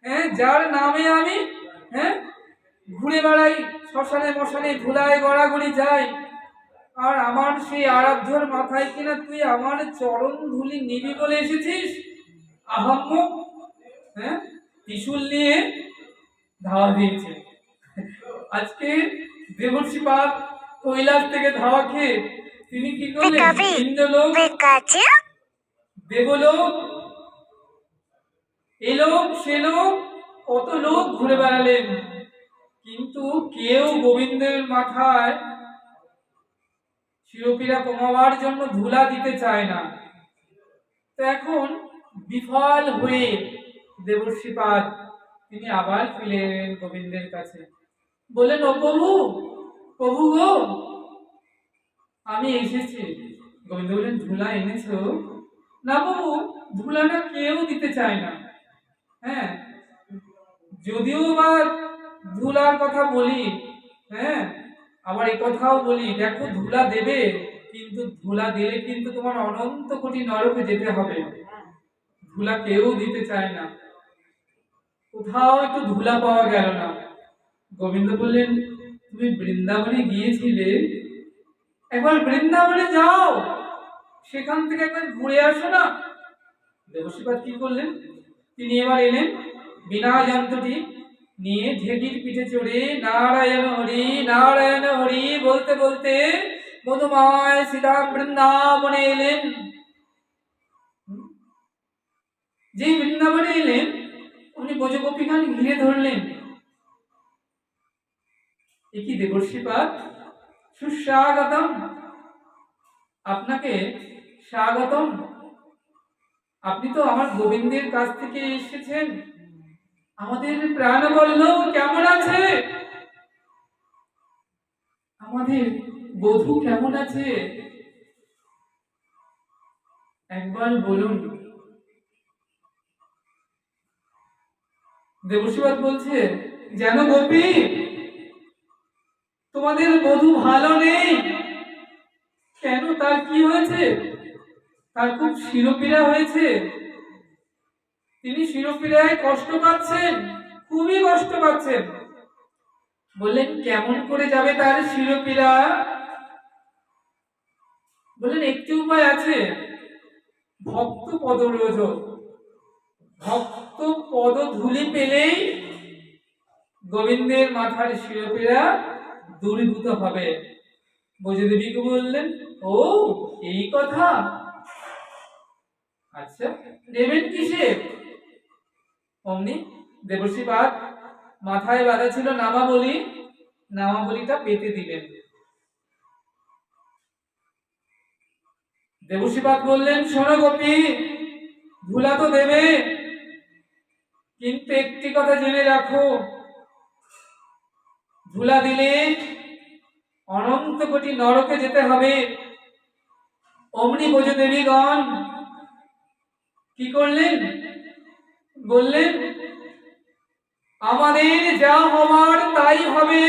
হ্যাঁ, যার নামে আমি, হ্যাঁ, ঘুরে বেড়াই, শ্মশানে মশানে ধুলায় গড়াগড়ি যাই, আর আমার সেই আরাধ্যর মাথায় কিনা তুই আমার চরণ ধুলি নিবি বলে এসেছিস? আহাম্মক, হ্যাঁ, ত্রিশূল নিয়ে ধাওয়া দিয়েছে। আজকে দেবর্ষি পাদ কৈলাস থেকে ধাওয়া খেয়ে তিনি কি করলেন? ইন্দ্রলোক, দেবলোক, এ লোক সে লোক, কত লোক ঘুরে বেড়ালেন। কিন্তু কেউ গোবিন্দের মাথায় শিরোপীড়া কমাবার জন্য ধুলা দিতে চায় না। তো এখন বিফল হয়ে দেবর্ষিপাদ তিনি আবার ফিরে এলেন গোবিন্দের কাছে, বললেন, ও প্রভু, প্রভু গো, আমি এসেছি। গোবিন্দ বললেন, ধুলা এনেছো? না প্রভু, ধুলাটা কেউ দিতে চায় না। হ্যাঁ, যদিও বা ধুলার কথা বলি, হ্যাঁ, আবার এই কথাও বলি, দেখো ধুলা দেবে, কিন্তু ধুলা দিলে কিন্তু তোমার অনন্ত কোটি নরকে যেতে হবে। ধুলা কেউ দিতে চায় না, কোথাও একটু ধুলা পাওয়া গেল না। গোবিন্দ বললেন, তুমি বৃন্দাবনে গিয়েছিলে, একবার বৃন্দাবনে যাও, সেখান থেকে একবার ঘুরে আসো না। দেবশ্রীপাদ কি করলেন, তিনি এবার এলেন বিনা যন্ত্রটি নিয়ে, ঢেকির পিঠে চড়ে নারায়ণ হরি নারায়ণ হরি বলতে বলতে মধুময় সীতা বৃন্দাবনে এলেন। যে বৃন্দাবনে এলেন, উনি ব্রজগোপীগণ ঘিরে ধরলেন। একই দেবর্ষিপাদ, সুস্বাগতম, আপনাকে স্বাগতম। আপনি তো আমার গোবিন্দের কাছ থেকে এসেছেন, আমাদের প্রাণবল্লভ কেমন আছে? আমাদের বধূ কেমন আছে? একবার বলুন। দেবশ্রীপাদ বলছে, যেন গোপী, তোমাদের বধূ ভালো নেই কেন? তার কি হয়েছে? তার খুব শিরোপীড়া হয়েছে, তিনি শিরোপীড়ায় কষ্ট পাচ্ছেন, খুবই কষ্ট পাচ্ছেন। বললেন, কেমন করে যাবে তার শিরোপীড়া? বললেন, একটি উপায় আছে, ভক্ত পদরজ, ভক্ত পদ ধুলি পেলেই গোবিন্দের মাথার শিরোপীড়া দূরীভূত হবে। ব্রজদেবীকে বললেন, ও এই কথা, আচ্ছা নেবেন কিসে? অমনি দেবশ্রীপাদ মাথায় বাঁধা ছিল নামাবলী, নামাবলীটা পেতে দিলেন। দেবশ্রীপাদ বললেন, শোনো গোপী, ধুলা তো দেবে, কিন্তু একটি কথা জেনে রাখো, ধুলা দিলে অনন্ত কোটি নরকে যেতে হবে। অমনি ব্রজদেবীগণ কি করলেন? বললেন, আমাদের যা হবার তাই হবে,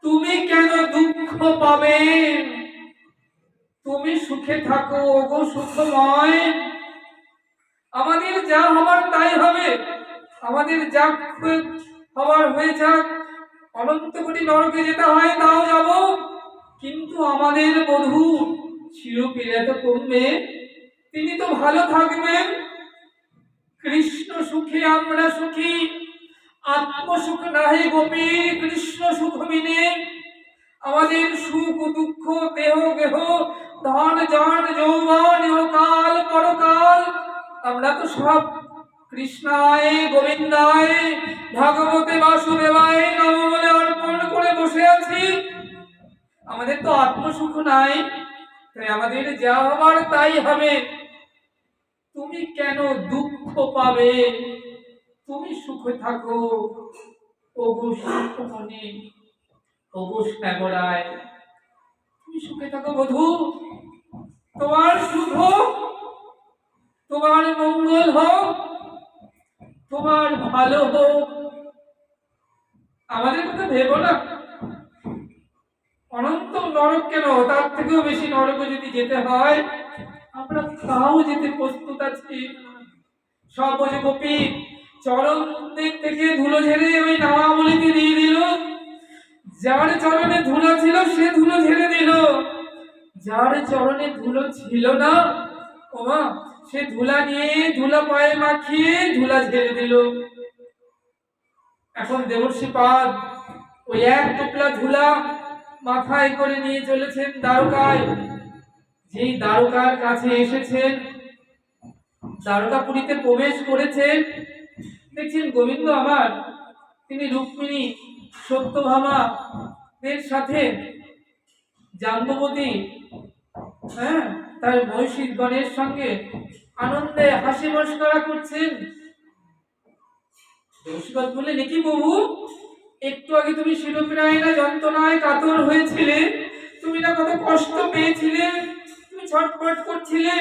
তুমি কেন দুঃখ পাবে? তুমি সুখে থাকো গো সুখময়, আমাদের যা হবার তাই হবে, আমাদের যা হবার হয়ে যাক, অনন্ত কোটি নরকে যেতে হয় তাও যাব, কিন্তু আমাদের বধূ শিরোপীড়া তো কমবে, তিনি তো ভালো থাকবেন। কৃষ্ণ সুখে আমরা সুখী, আত্মসুখ নাহি গোপী, কৃষ্ণ সুখ বিনে আমাদের সুখ দুঃখ দেহ গেহ ধন জন যৌবন ইহকাল পরকাল আমরা তো সব কৃষ্ণায় গোবিন্দায় ভগবতে বাসুদেবায় নম বলে অর্পণ করে বসে আছি। আমাদের তো আত্মসুখ নাই, তাই আমাদের যা হবার তাই হবে। তুমি কেন দুঃখ পাবে? তুমি সুখে থাকো ওগো সুখমণি, ওগো শ্যামরায়, তুমি সুখে থাকো বধূ, তোমার সুখ হোক, তোমার মঙ্গল হোক, তোমার ভালো হোক, আমাদের কথা ভেবো না। অনন্ত নরক কেন, তার থেকেও বেশি নরকে যদি যেতে হয় আমরা তাও যেতে প্রস্তুত আছি। সব গোপী চরণ থেকে ধুলো ঝেড়ে ওই নামাবলীতে দিয়ে দিল, যার চরণে ধুলো ছিল সে ধুলো ঝেড়ে দিল, যার চরণে ধুলো ছিল না ওমা সে ধুলা নিয়ে ধুলা পায়ে মাখিয়ে ধুলা ঝেড়ে দিল। এখন দেবর্ষিপাদ ওই এক টুকরা ধুলা মাথায় করে নিয়ে চলেছেন দ্বারকায়। যেই দ্বারকার কাছে এসেছেন, দ্বারকাপুরীতে প্রবেশ করেছেন, দেখছেন গোবিন্দ আমার তিনি রুক্মিণী সত্যভামাদের সাথে জাম্ববতী, হ্যাঁ, তার মহিষীগণের সঙ্গে আনন্দে হাসি মশকরা করছেন। দেবশ্রীপাদ বললেন, এ কি প্রভু, একটু আগে তুমি শিরোপীড়ায় না যন্ত্রণায় কাতর হয়েছিলে, তুমি না কত কষ্ট পেয়েছিলে, তুমি ছটফট করছিলে,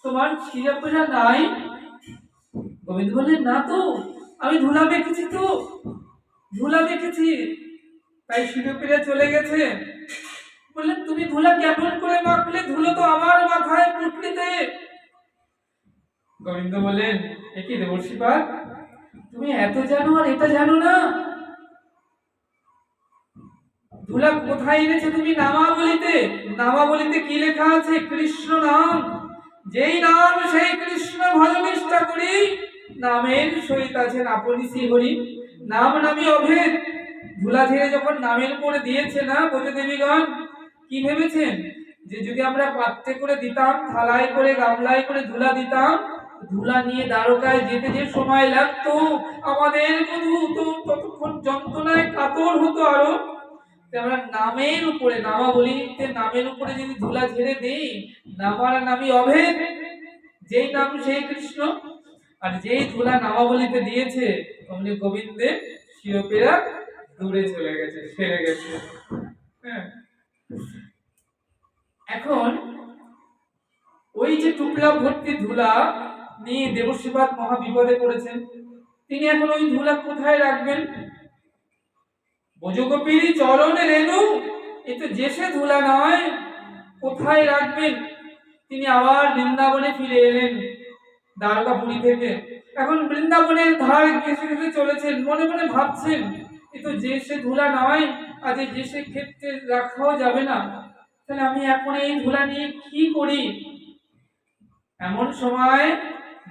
তোমার শিরোপীড়া নাই? গোবিন্দ বললেন, না তো, আমি ধুলা দেখেছি, তো ধুলা দেখেছি, তাই শিরোপীড়া চলে গেছে। বললেন, তুমি ধুলা কেমন করে মাখলে? ধুলো তো আমার মাথায় পুটলিতে। গোবিন্দ বললেন, এ কি দেবশ্রীপাদ, তুমি এত জানো আর এটা জানো না? ধুলা কোথায় এনেছে তুমি? নামাবলিতে। নামাবলিতে কি লেখা আছে? কৃষ্ণ নাম। যেই নাম সেই কৃষ্ণ ভালোবাসা করি, নামের সহিত আছেন আপনি শ্রী হরি। নাম নামই অভেদ। ধুলা ঝেড়ে যখন নামের উপরে দিয়েছে না ব্রজদেবীগণ, কি ভেবেছেন যে যদি আমরা পাত্রে করে দিতাম, থালায় করে, গামলায় করে ধুলা দিতাম, ধুলা নিয়ে দ্বারকায় যেতে যে সময় লাগতো, আমাদের বধূ তো ততক্ষণ যন্ত্রণায় কাতর হতো আরো। আমরা নামের উপরে, নামাবলিতে নামের উপরে যদি ধুলা ঝেড়ে দিই, নামার নামই অভেদ। যেই নাম সেই কৃষ্ণ। আর যেই ধুলা নামাবলিতে দিয়েছে, অমনি গোবিন্দের শিরোপীড়া দূরে চলে গেছে, সেরে গেছে। হ্যাঁ, এখন ওই যে টুকরা ভর্তি ধুলা নিয়ে দেবশ্রীপাদ মহা বিপদে পড়েছেন। তিনি এখন ওই ধুলা কোথায় রাখবেন? ব্রজগোপীর চরণে রেণু, এ তো যে সে ধুলা নয়, কোথায় রাখবেন? তিনি আবার বৃন্দাবনে ফিরে এলেন দ্বারকাপুরী থেকে। এখন বৃন্দাবনের ধার ঘেঁষে ঘেঁষে চলেছেন, মনে মনে ভাবছেন, এ তো যে সে ধুলা নয়, আর যে সে ক্ষেত্রে রাখাও যাবে না, তাহলে আমি এখন এই ধুলা নিয়ে কি করি? এমন সময়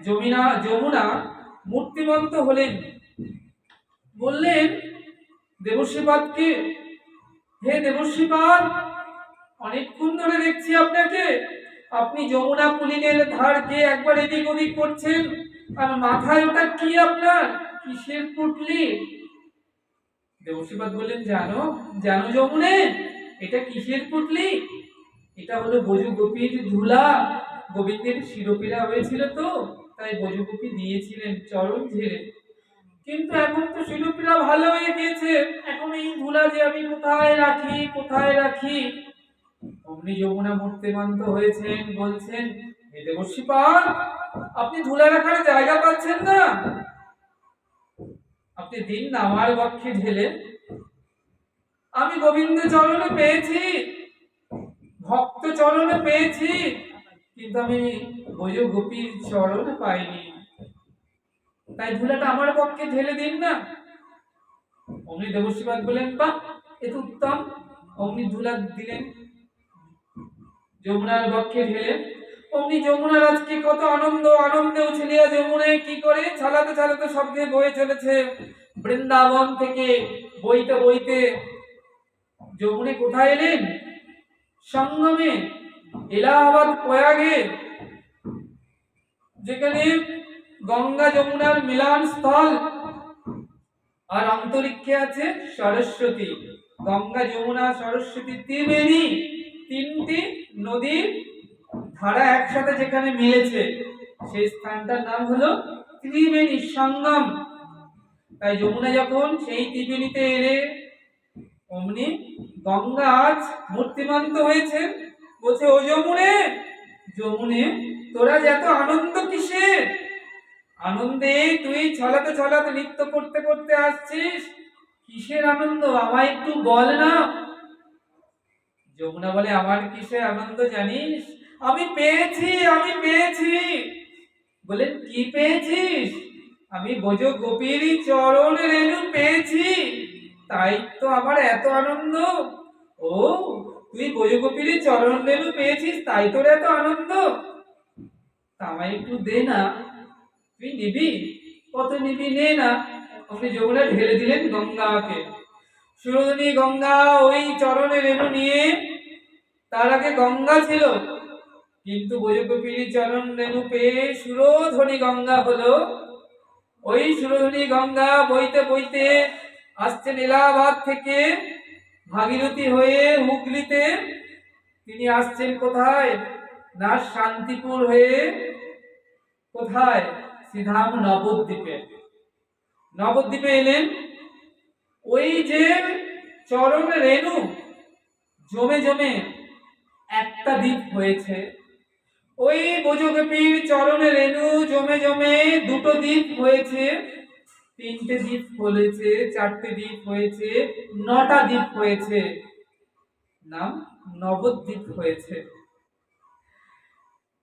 যমুনা মূর্তিমন্ত হলেন। বললেন দেবশ্রীপাদকে, হে দেবশ্রীপাদ, অনেকক্ষণ ধরে দেখছি আপনাকে, আপনি যমুনা পুলিনের ধার দিয়ে একবার এদিক ওদিক করছেন, আর মাথায় ওটা কি আপনার? কিসের পুটলি? দেবশ্রীপাদ বললেন, জানো জানো যমুনে, এটা কিসের পুটলি? এটা হলো ব্রজগোপীর ধুলা। গোবিন্দের শিরোপীড়া হয়েছিল তো, তাই ব্রজগোপী দিয়েছিলেন চরণ ঝেড়ে। কিন্তু এখন তো শিরোপীড়া ভালো হয়ে গিয়েছে, এখন এই ধুলা যে আমি কোথায় রাখি, কোথায় রাখি? অমনি যমুনা মূর্তিমন্ত হয়েছেন, বলছেন, হে দেবশ্রীপাদ, আপনি ধুলা রাখার জায়গা পাচ্ছেন না, আপনি দিন না আমার বক্ষে ঢেলে। আমি গোবিন্দ চরণে পেয়েছি, ভক্ত চরণে পেয়েছি, কিন্তু আমি ব্রজগোপীর চরণে পাইনি, তাই ধুলাটা আমার পক্ষে ঢেলে দিন না। অমনি দেবশ্রীপাদ বললেন, বাহ, এ তো উত্তম। অমনি ধুলা দিলেন যমুনার বক্ষে ঢেলে। অমনি যমুনার আজকে কত আনন্দ, আনন্দে উছলিয়া যমুনায় কি করে ছালাতে ছালাতে শব্দে বয়ে চলেছে বৃন্দাবন থেকে। বইতে বইতে যমুনে কোথায় এলেন? সঙ্গমে, এলাহাবাদ প্রয়াগে, যেখানে গঙ্গা যমুনার মিলন স্থল। আর অন্তরিক্ষে আছে সরস্বতী। গঙ্গা যমুনা সরস্বতী ত্রিবেণী, তিনটি নদীর ধারা একসাথে যেখানে মিলেছে, সেই স্থানটার নাম হলো ত্রিবেণী সঙ্গম। তাই যমুনা যখন সেই ত্রিবেণীতে এলে, অমনি গঙ্গা আজ মূর্তিমন্ত হয়েছে। বলছে, ও যমুনে, যমুনে, তোরা এত আনন্দ কিসে? আনন্দে তুই ছলাতে ছলাতে নৃত্য করতে করতে আসছিস, কিসের আনন্দ আমায় একটু বল না। যমুনা বলে, আমার কিসের আনন্দ জানিস? আমি পেয়েছি, আমি পেয়েছি। বলেন, কি পেয়েছিস? আমি ব্রজগোপীর চরণ রেণু পেয়েছি, তাই তো আমার এত আনন্দ। ও, তুই ব্রজগোপীর চরণ রেণু পেয়েছিস, তাই তোর এত আনন্দ? তা আমায় একটু দে না, তুই নিবি? কত নিবি, নে না। আপনি যমুনা ঢেলে দিলেন গঙ্গাকে। সুরধনী গঙ্গা ওই চরণে রেণু নিয়ে, তার আগে গঙ্গা ছিল, কিন্তু ব্রজগোপীর চরণ রেণু পেয়ে সুরধনী গঙ্গা হলো। ওই সুরধুনী গঙ্গা বইতে বইতে আসছেন এলাহাবাদ থেকে ভাগীরথী হয়ে হুগলিতে, তিনি আসছেন কোথায়? না শান্তিপুর হয়ে কোথায়? শ্রীধাম নবদ্বীপে। নবদ্বীপে এলেন। ওই যে চরণ রেণু জমে জমে একটা দ্বীপ হয়েছে, ওই ব্রজগোপীর চরণ রেণু জমে জমে দুটো দ্বীপ হয়েছে, তিনটে দ্বীপ হয়েছে, চারটে দ্বীপ হয়েছে, 9টা দ্বীপ হয়েছে, নাম নবদ্বীপ হয়েছে।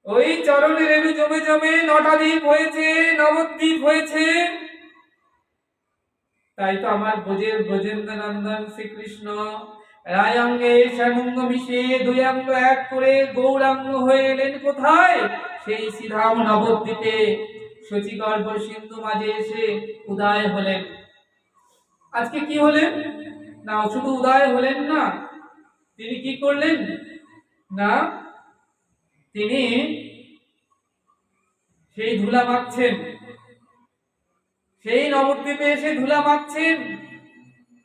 ওই চরণ রেণু জমে জমে 9টা দ্বীপ হয়েছে, নবদ্বীপ হয়েছে। তাই তো আমার ব্রজেন্দ্র নন্দন শ্রীকৃষ্ণ রায়াঙ্গে শ্যামঙ্গ মিশে দুই অঙ্গ এক করে গৌরাঙ্গ হয়ে এলেন কোথায়? সেই শ্রীধাম নবদ্বীপে শচীগর্ভ সিন্ধু মাঝে এসে উদয় হলেন। আজকে কি হলেন? না শুধু উদয় হলেন না, তিনি কি করলেন? না তিনি সেই ধুলা মাখছেন, সেই নবদ্বীপে এসে ধুলা মাখছেন।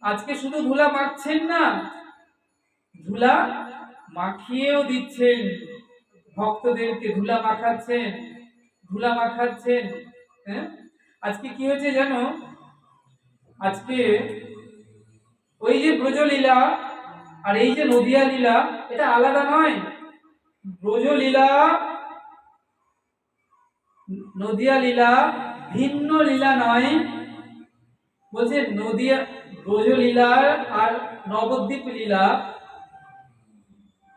আজকে শুধু ধুলা মাখছেন না, ধুলা মাখিয়েও দিচ্ছেন, ভক্তদেরকে ধুলা মাখাচ্ছেন, ধুলা মাখাচ্ছেন। হ্যাঁ, আজকে কি হয়েছে জানো? আজকে ওই যে ব্রজলীলা আর এই যে নদিয়া লীলা, এটা আলাদা নয়। ব্রজলীলা নদিয়া লীলা ভিন্ন লীলা নয়, বলছে নদিয়া ব্রজলীলা আর নবদ্বীপ লীলা,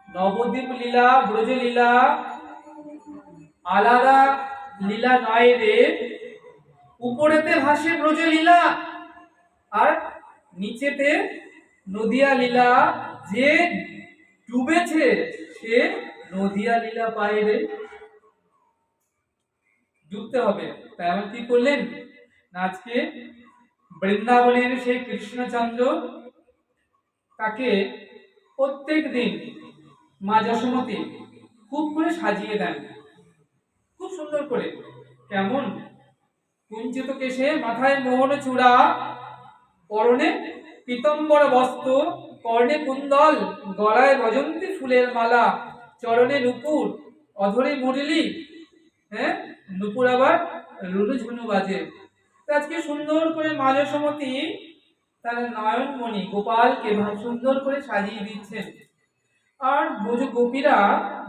নবদ্বীপ লীলা ব্রজলীলা আলাদা লীলা নয় রে। উপরেতে ভাসে ব্রজলীলা আর নিচেতে নদিয়া লীলা, যে ডুবেছে সে নদিয়া লীলা পায় রে। ডুবতে হবে। তাই আমার কি করলেন? আজকে বৃন্দাবনের সেই কৃষ্ণচন্দ্র, তাকে প্রত্যেক দিন মা যশোমতী খুব করে সাজিয়ে দেন, খুব সুন্দর করে। কেমন? কুঞ্চিত কেশে, মাথায় মোহন চূড়া, পরনে পীতম্বর বস্ত্র, কর্ণে কুণ্ডল, গলায় বজন্তী ফুলের মালা, চরণে নুপুর, অধরে মুরলি। হ্যাঁ, নুপুর আবার রুনু ঝুনু বাজে। আজকে সুন্দর করে মা যশোমতী তার নয়নমণি গোপালকে সুন্দর করে সাজিয়ে দিচ্ছেন। আর ব্রজ গোপীরা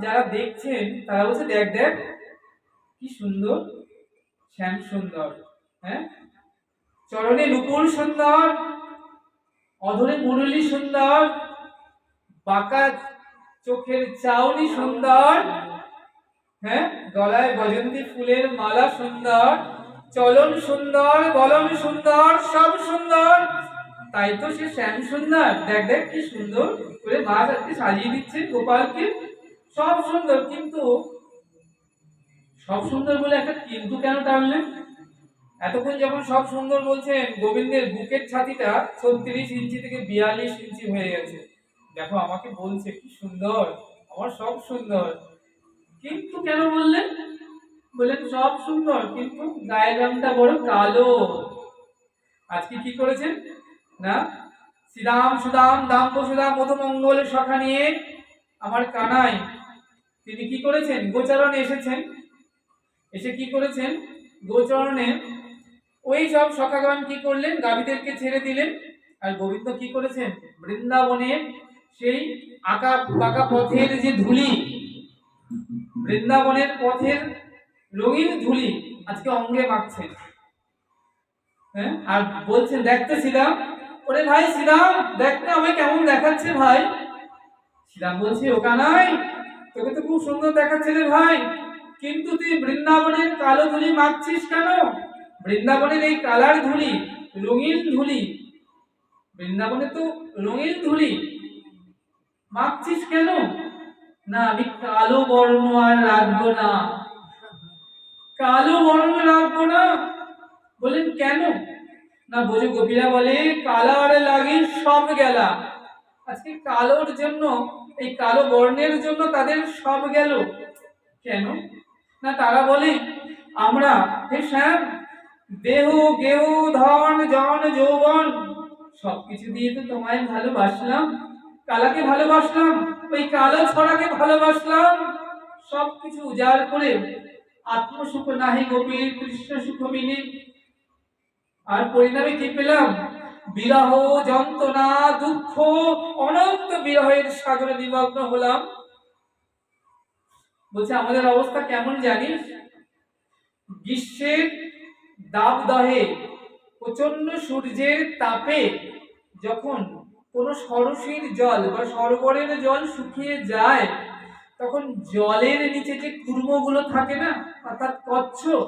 যারা দেখছেন তারা বলছে, দেখ দেখ কি সুন্দর, শ্যাম সুন্দর। হ্যাঁ, চরণে নুপুর সুন্দর, অধরে মুরলি সুন্দর, বাঁকা চোখের চাউনি সুন্দর, হ্যাঁ, গলায় বজন্তী ফুলের মালা সুন্দর, চলন সুন্দর, বলন সুন্দর, সব সুন্দর। তাই তো সে শ্যাম সুন্দর। দেখ দেখ কি সুন্দর করে মা তাকে সাজিয়ে দিচ্ছে গোপালকে, সব সুন্দর। কিন্তু সব সুন্দর বলে একটা কিন্তু কেন টানলেন? এতক্ষণ যখন সব সুন্দর বলছেন, গোবিন্দের বুকের ছাতিটা 36 ইঞ্চি থেকে 42 ইঞ্চি হয়ে গেছে। দেখো আমাকে বলছে কি সুন্দর, আমার সব সুন্দর। কিন্তু কেন বললেন? বললেন সব সুন্দর কিন্তু গায়ের রংটা বড় কালো। আজকে কি করেছেন? না শ্রীরাম সুদাম দাম্ব সুদাম মধুমঙ্গল সখা নিয়ে আমার কানাই, তিনি কি করেছেন? গোচারণে এসেছেন। এসে কি করেছেন? গোচরণে ওই সব সখাগণ কি করলেন? গাভীদেরকে ছেড়ে দিলেন। আর গোবিন্দ কি করেছেন? বৃন্দাবনের সেই আঁকা বাঁকা পথের যে ধুলি, বৃন্দাবনের পথের রঙিন ধুলি আজকে অঙ্গে মাখছেন। হ্যাঁ, আর বলছেন দেখতে শ্রীরাম, ওরে ভাই শ্রীরাম দেখতে আমায় কেমন দেখাচ্ছে ভাই। শ্রীরাম বলছে, ও কানাই তোকে তো খুব সুন্দর দেখাচ্ছে রে ভাই, কিন্তু তুই বৃন্দাবনের কালো ধুলি মাখছিস কেন? বৃন্দাবনের এই কালার ধুলি, রঙিন ধুলি, বৃন্দাবনে তো রঙিন ধুলি মাখছিস কেন? না আমি কালো বর্ণ আর রাখবো না, কালো বর্ণ রাখবো না। বলেন কেন? না বোঝো গোপীরা বলে কালার লাগে সব গেলা। আজকে কালোর জন্য, এই কালো বর্ণের জন্য তাদের সব গেল। কেন? না তারা বলে আমরা হে শ্যাম দেহ গেহ ধন জন যৌবন সবকিছু দিয়ে তো তোমায় ভালোবাসলাম, কালাকে ভালোবাসলাম, ওই কালো ছড়াকে ভালোবাসলাম, সবকিছু উজাড় করে আত্মসুখ নাহি গোপীর কৃষ্ণ সুখ মিলে। আর পরিণামে কি পেলাম? বিরহ যন্ত্রণা দুঃখ, অনন্ত বিরহের সাগরে নিমগ্ন হলাম। বলছে আমাদের অবস্থা কেমন জানিস? গ্রীষ্মের দাবদাহে, প্রচন্ড সূর্যের তাপে যখন কোন সরসীর জল বা সরোবরের জল শুকিয়ে যায়, তখন জলের নিচে যে কুর্মগুলো থাকে না, অর্থাৎ কচ্ছপ,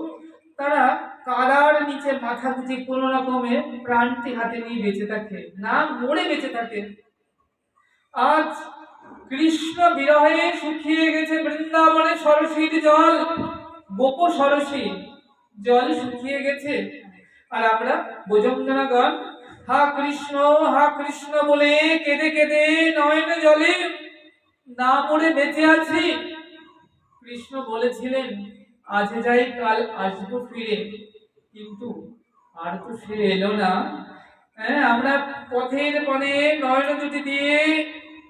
তারা কাদার নিচে মাথা গুঁজে কোনো রকমে প্রাণটি হাতে নিয়ে বেঁচে থাকে, না মরে বেঁচে থাকে। আজ কৃষ্ণ বিরহে শুকিয়ে গেছে বৃন্দাবনে সরসীর জল, গোপ সরসী জল শুকিয়ে গেছে, আর আমরা ভোজঙ্গনাগণ হা কৃষ্ণ বলে কেঁদে কেঁদে নয়ন জলে না মরে বেঁচে আছি। কৃষ্ণ বলেছিলেন আজ যাই কাল আসবো ফিরে, কিন্তু আর তো সে এলো না। হ্যাঁ, আমরা পথের কোণে নয়ন দুটি দিয়ে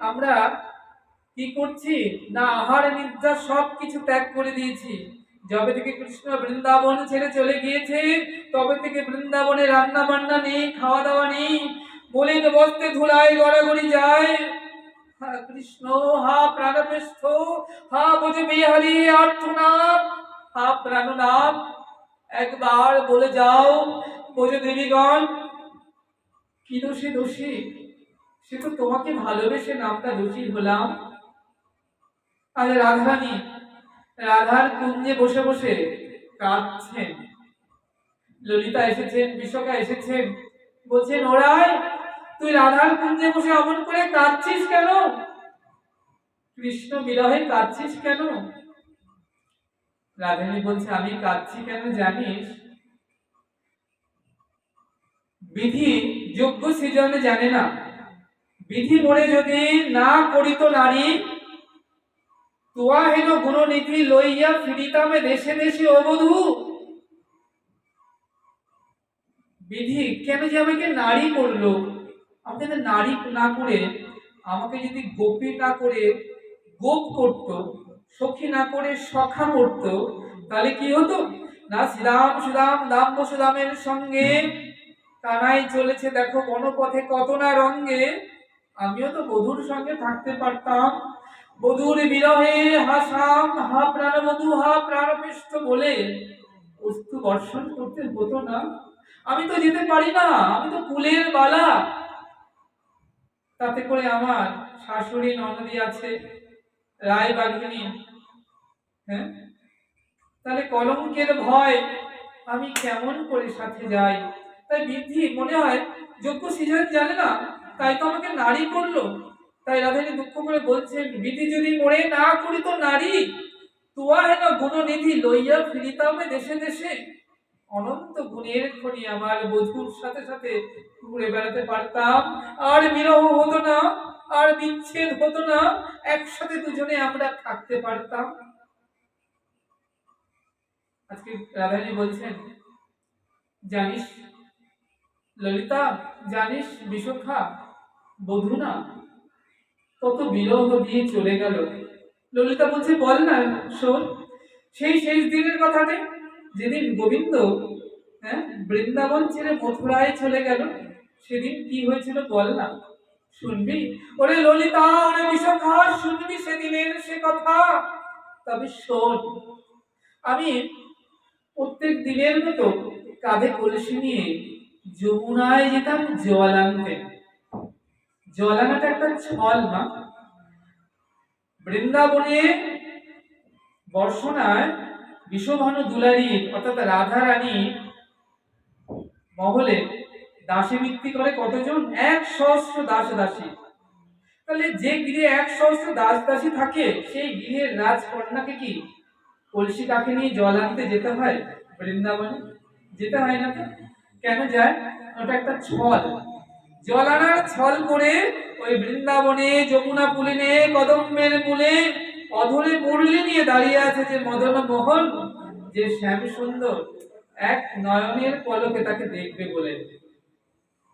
আমরা কি করছি না, আহার নিদ্রা সবকিছু ত্যাগ করে দিয়েছি। যবে থেকে কৃষ্ণ বৃন্দাবন ছেড়ে চলে গিয়েছে, তবে থেকে বৃন্দাবনে রান্না বান্না নেই, খাওয়া দাওয়া নেই, মলিন বস্তে ধুলায় গড়াগড়ি যায়। হা কৃষ্ণ, হা প্রাণপৃষ্ঠ, হা বুঝ বিহারী আর্তনাদ, হা প্রাণনাথ, একবার বলে যাও বোঝ দেবীগণ, কি দোষী দোষী? সে তো তোমাকে ভালোবেসে নামটা দোষী হলাম। আর রাধারানী রাধার কুঞ্জে বসে বসে কাঁদছেন। ললিতা এসেছেন, বিশাখা এসেছেন, বলছেন ওরাই তুই রাধার কুঞ্জে বসে অমন করে কাঁদছিস কেন? কৃষ্ণ বিরহে কাঁদছিস কেন? রাধারানী বলছে আমি কাঁদছি কেন জানিস? বিধি যোগ্য সৃজনে জানে না, বিধি মনে যদি না করিত নারী, তোয়া হেন গুণনীতি লইয়া ফিরিতামে দেশে দেশে অবধূ। বিধি কেন যে আমাকে নারী করলো? আমাকে নারী না করে, আমাকে যদি গোপী না করে গোপ করত, সখী না করে সখা করত, তাহলে কি হতো না, শ্রীরাম সুদাম দাম বসুদামের সঙ্গে কানাই চলেছে দেখো বনপথে কত না রঙ্গে, আমিও তো বধূর সঙ্গে থাকতে পারতাম। বধূর বিরহে হাসাম, হা প্রাণবধূ, হা প্রাণপৃষ্ঠ বলে অস্তু বর্ষণ করতে হতো না। আমি তো যেতে পারি না, আমি তো কুলের বালা। তাতে করে আমার শাশুড়ি ননদী আছে, রায় বাঘিনী, হ্যাঁ, তাহলে কলঙ্কের ভয় আমি কেমন করে সাথে যাই? তাই বিধি মনে হয় যোগ্য সৃজন জানে না, তাই তো আমাকে নারী করলো। তাই রাধানী দুঃখ করে বলছেন বিধি যদি মরে না করি তো নারী, তোয়া হেন গুণনিধি লইয়া ফিরিতামে দেশে দেশে। অনন্ত গুণের খনি আমার বধূর সাথে সাথে ঘুরে বেড়াতে পারতাম, আর বিরহ হতো না, আর বিচ্ছেদ হতো না, একসাথে দুজনে আমরা থাকতে পারতাম। আজকে রাধানী বলছেন জানিস ললিতা, জানিস বিশাখা, বধূ না কত বিরহ দিয়ে চলে গেল। ললিতা বলছে বল না শোন, সেই শেষ দিনের কথাতে যেদিন গোবিন্দ, হ্যাঁ, বৃন্দাবন ছেড়ে মথুরায় চলে গেল, সেদিন কি হয়েছিল বল না, শুনবি? ওরে ললিতা, ওরে বিশাখা, শুনবি সেদিনের সে কথা? তবে শোন, আমি প্রত্যেক দিনের মতো কাঁধে কলসি নিয়ে যমুনায় যেতাম জল আনতে। জল আনাটা একটা ছল মা। বৃন্দাবনে বর্ষণায় বিশ্বভানু দুলারী অর্থাৎ রাধা রানী মহলে দাসী বৃত্তি করে কতজন? 100 দাস দাসী। তাহলে যে গৃহে 100 দাস দাসী থাকে, সেই গৃহের রাজকন্যাকে কি কলসি কাকে নিয়ে জল আনতে যেতে হয়? বৃন্দাবনে যেতে হয় না? তো কেন যায়? ওটা একটা ছল। জল আনার ছল করে ওই বৃন্দাবনে যমুনা পুলিনে কদম্বের মূলে অধরে মুরলি নিয়ে দাঁড়িয়ে আছে যে মদন মোহন, যে শ্যাম সুন্দর, এক নয়নের পলকে তাকে দেখবে বলে।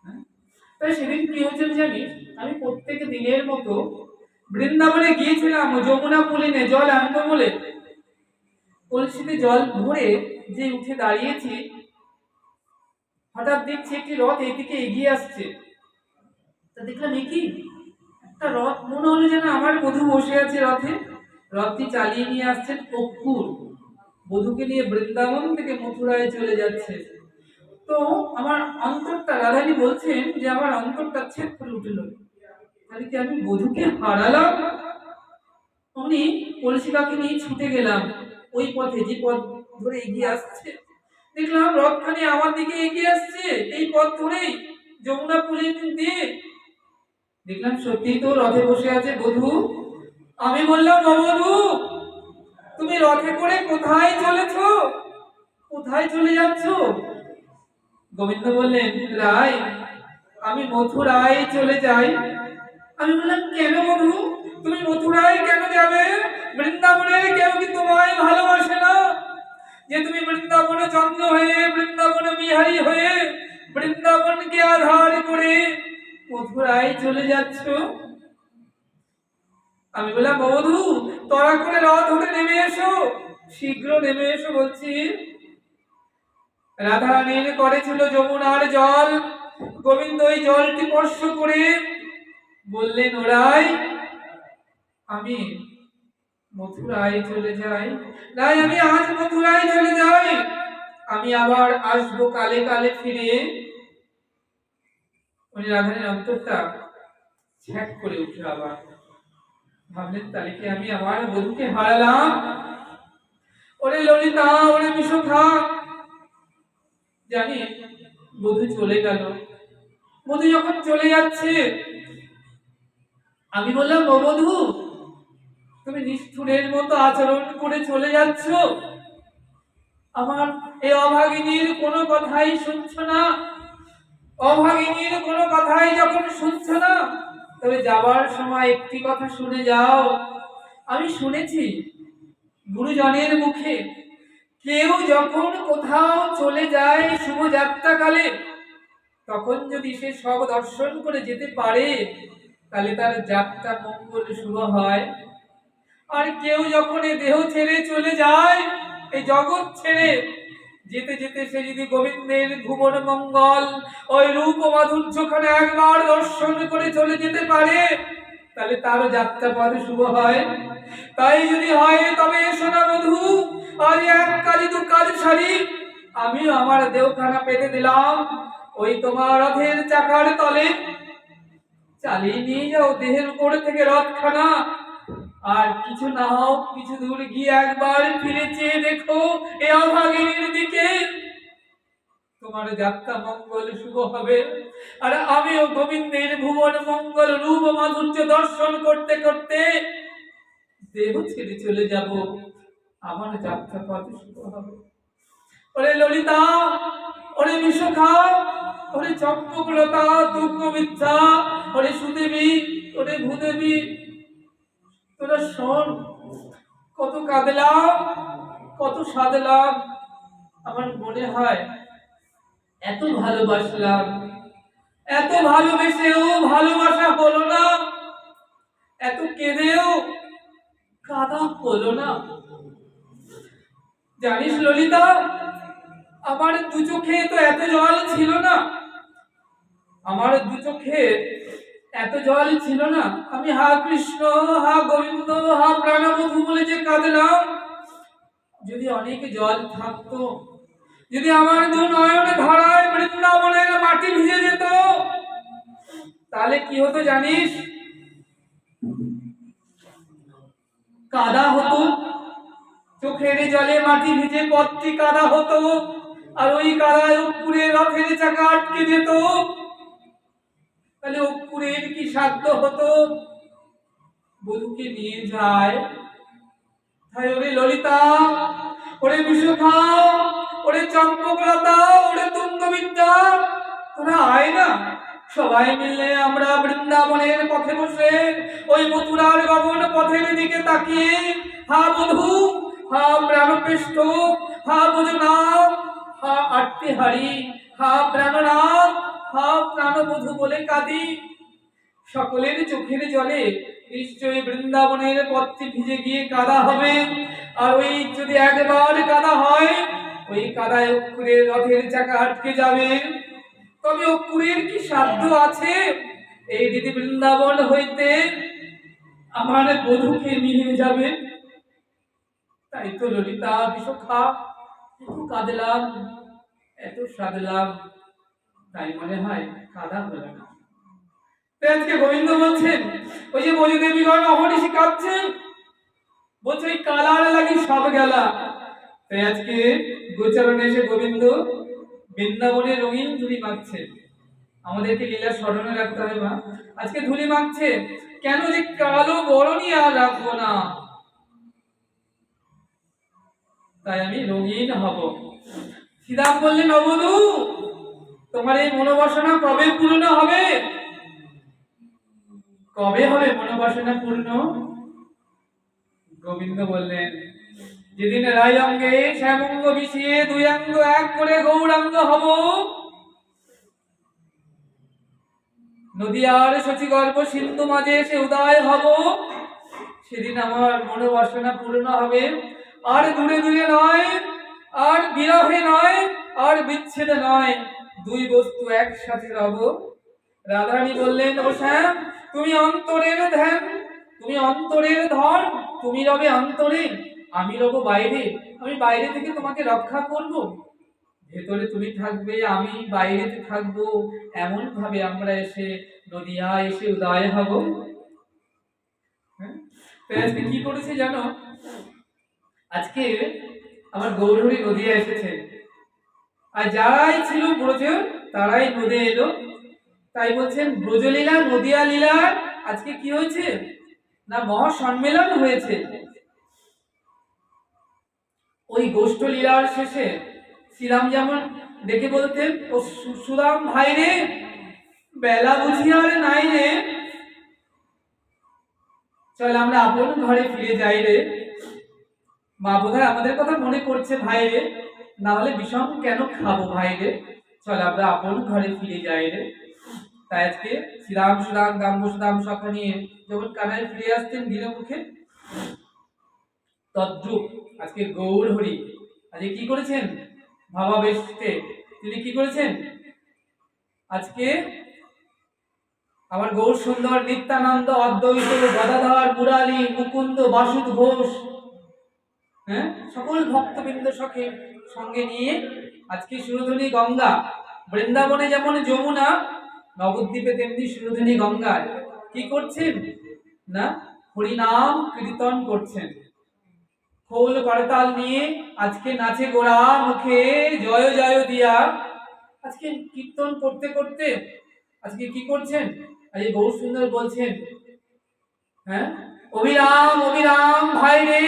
হ্যাঁ? তাই সেদিন কি হয়েছিল জানিস, আমি প্রত্যেক দিনের মতো বৃন্দাবনে গিয়েছিলাম যমুনা পুলিনে জল আনতে বলে। কলসিতে জল ভরে যে উঠে দাঁড়িয়েছি, হঠাৎ দেখছি একটি রথ এদিকে এগিয়ে আসছে। তা দেখলাম এ কি, একটা রথ, মনে হলো যেন আমার বধূ বসে আছে রথে। রথটি চালিয়ে নিয়ে আসছেন অক্কুর, বধূকে নিয়ে বৃন্দাবন থেকে মথুরায় চলে যাচ্ছে। তো আমার অন্তরটা, রাধানী বলছেন যে আমার অন্তরটা ছেদ করে উঠল, তাহলে কি আমি বধূকে হারালাম? উনি কলসিকাকে নিয়ে ছুটে গেলাম ওই পথে, যে পথ ধরে এগিয়ে আসছে। দেখলাম রথখানি আমার দিকে এগিয়ে আসছে এই পথ ধরেই, যমুনা পুলিন দিয়ে। দেখলাম সত্যি তো রথে বসে আছে বধূ। আমি বললাম, ও বধূ, তুমি রথে করে কোথায় চলেছো, কোথায় চলে যাচ্ছ? গোবিন্দ বললেন, রায়, আমি মথুরায় চলে যাই। আমি বললাম, কেন বধূ, তুমি মথুরায় কেন যাবে? বৃন্দাবনের কেউ কি তোমায় ভালোবাসে না, যে তুমি বৃন্দাবনে চন্দ্র হয়ে, বৃন্দাবনে বিহারী হয়ে, বৃন্দাবনকে আধার করে মথুরায় চলে যাচ্ছ? আমি বললাম, বধূ, তড়া করে রথ হতে নেমে এসো, শীঘ্র নেমে এসো বলছি। রাধারানীর করেছিল যমুনার জল। গোবিন্দ ওই জলটি স্পর্শ করে বললেন, ওরাই আমি মথুরায় চলে যাই। তাই আমি আজ মথুরায় চলে যাই, আমি আবার আসবো কালে কালে ফিরে। উনি রাধারানীর অন্তরটা ছ্যাক করে উঠল আবার। ভাবলেন, তাহলে কি আমি আমার বধূকে হারালাম? ওরে ললিতা, ওরে বিশোখা, জানি বধূ চলে গেল। বধূ যখন চলে যাচ্ছে, আমি বললাম, ও বধূ, তুমি নিষ্ঠুরের মতো আচরণ করে চলে যাচ্ছ, আমার এই অভাগিনীর কোনো কথাই শুনছ না। অভাগিনীর কোনো কথাই যখন শুনছ না, তবে যাবার সময় একটি কথা শুনে যাও। আমি শুনেছি গুরুজনের মুখে, কেউ যখন কোথাও চলে যায় শুভযাত্রাকালে, তখন যদি সে সব দর্শন করে যেতে পারে, তাহলে তার যাত্রা মঙ্গল শুভ হয়। আর কেউ যখন এই দেহ ছেড়ে চলে যায়, এই জগৎ ছেড়ে যেতে যেতে সে যদি গোবিন্দের ভুবন মঙ্গল, ওই রূপ মাধুর্যখানে একবার দর্শন করে চলে যেতে পারে, তাহলে তার যাত্রা পথ শুভ হয়। তাই যদি হয়, তবে এসো না বধূ, আজ এক কাজে দু কাজ সারি, আমি আমার দেহখানা পেতে দিলাম ওই তোমার রথের চাকার তলে। চালিয়ে নিয়ে যাও দেহের উপরে থেকে রথখানা, আর কিছু না হোক কিছু দূর গিয়ে একবার ফিরে চেয়ে দেখো এ অভাগিনীর দিকে, তোমার যাত্রা মঙ্গল শুভ হবে। আর আমিও গোবিন্দের ভুবন মঙ্গল রূপ মাধুর্য দর্শন করতে করতে দেহ ছেড়ে চলে যাব, আমার যাত্রা পথ শুভ হবে। ওরে ললিতা, ওরে বিশোখা, ওরে চম্পকলতা, দুর্গমিথ্যা, ওরে সুদেবী, ওরে ভূদেবী, তোরা শোন, কত কাঁদলাম, কত সাধলাম। আমার মনে হয় এত ভালোবাসলাম, এত ভালোবেসেও ভালোবাসা হলো না, এত কেঁদেও কাঁদা হলো না। জানিস ললিতা, আমার দু চোখে তো এত জল ছিল না, আমার দু চোখে এত জল ছিল না। আমি হা কৃষ্ণ, হা গোবিন্দ, হা প্রাণবধূ বলে যে কাঁদলাম, যদি অনেক জল থাকতো, যদি আমার দু নয়ন ধারায় বৃন্দাবনের মাটি ভিজে যেত, তাহলে কি হতো জানিস? কাদা হতো, চোখের জলে মাটি ভিজে পথটি কাদা হতো, আর ওই কাদায় উপরে রথের চাকা আটকে যেত। তাহলে অপুরের কি সাধ্য হতো বধূকে নিয়ে যায়? তাই ওরে ললিতা, ওরে বিশোখা, ওরে চম্পকলতা, ওরে তুঙ্গবিদ্যা, তোরা আয় না, সবাই মিলে আমরা বৃন্দাবনের পথে বসে ওই মথুরার গগন পথের দিকে তাকিয়ে হা বধূ, হা প্রাণপৃষ্ঠ, হা বোঝনা, হা আরতি হারি, হা প্রাণনাথ, হা প্রাণবধূ বলে কাঁদি। সকলের চোখের জলে নিশ্চয়ই বৃন্দাবনের পথটি ভিজে গিয়ে কাদা হবে। আর ওই যদি একবার কাদা হয়, ওই কাদায় অক্ষুরের রথের চাকা আটকে যাবে। তবে অক্ষুরের কি সাধ্য আছে এই দিদি বৃন্দাবন হইতে আমার বধূকে নিয়ে যাবে? তাই তো ললিতা বিশাখা এত কাঁদলাম, এত সাধলাম, তাই মনে হয় কাদা হলো না। আজকে গোবিন্দ বলছেন, ওই যে বলিদেবীগণ অহর্নিশি কাঁদছেন, বলছে ওই কালার লাগি সব গেলা। তাই আজকে গোচরণে এসে গোবিন্দ বৃন্দাবনে রঙিন ধুলি মাখছেন। আমাদেরকে লীলা স্মরণে রাখতে হবে মা। আজকে ধুলি মাখছে কেন? যে কালো বরণই আর রাখবো না, তাই আমি রঙিন হব। শ্রীরাম বললেন, অবধূ তোমার এই মনোবাসনা কবে পূর্ণ হবে? কবে হবে মনোবাসনা পূর্ণ? গোবিন্দ বললেন, যেদিন রায় অঙ্গে শ্যামঙ্গ মিশিয়ে দুই অঙ্গ এক করে গৌরাঙ্গ হব, নদীয়ার শচীগর্ভ সিন্ধু মাঝে এসে উদয় হব, সেদিন আমার মনোবাসনা পূর্ণ হবে। আর দূরে দূরে নয়, আর বিরহে নয়, আর বিচ্ছেদে নয়, দুই বস্তু একসাথে রব। রাধারানী বললেন, ও শ্যাম, তুমি অন্তরের ধ্যান, তুমি অন্তরের ধন, তুমি রবে অন্তরে, আমি রব বাইরে। আমি বাইরে থেকে তোমাকে রক্ষা করব, ভেতরে তুমি থাকবে, আমি বাইরেতে থাকবো। এমন ভাবে আমরা এসে নদিয়া এসে উদয় হব। আজকে কি করেছে জানো? আজকে আমার গৌরহরি নদিয়া এসেছে, আর যারাই ছিল ব্রজ তারাই নদে এলো। তাই বলছেন ব্রজলীলা নদিয়া লীলার আজকে কি হয়েছে না, মহাসম্মেলন হয়েছে। ওই গোষ্ঠ লীলার শেষে শ্রীরাম যেমন ডেকে বলতেন, ও সুদাম ভাই রে, বেলা বুঝিয়া আর নাই রে, চল আমরা আপন ঘরে ফিরে যাই রে। মা বোধহয় আমাদের কথা মনে করছে ভাই রে, না হলে বিষম কেন খাবো ভাই রে, চল আমরা আপন ঘরে ফিরে যাই রে। তাই আজকে শ্রীরাম সুদাম গাম্ব সুদাম সখা নিয়ে যখন কানায় ফিরে আসতেন ধীরে মুখে, তদ্রূপ আজকে গৌর হরি আজকে কি করেছেন? ভাবাবেশে তিনি কি করেছেন? আজকে আমার গৌর সুন্দর নিত্যানন্দ অদ্বৈত গদাধর মুরারি মুকুন্দ বাসুদ ঘোষ, হ্যাঁ, সকল ভক্তবৃন্দ সখে সঙ্গে নিয়ে আজকে সুরধনী গঙ্গা, বৃন্দাবনে যেমন যমুনা, নবদ্বীপে তেমনি সুরধনী গঙ্গায় কি করছেন না, হরিনাম কীর্তন করছেন। খোল করতাল নিয়ে আজকে নাচে গোড়া মুখে জয় জয় দিয়া আজকে কীর্তন করতে করতে আজকে কি করছেন? আজকে গৌর সুন্দর বলছেন, হ্যাঁ, অবিরাম অবিরাম ভাই রে,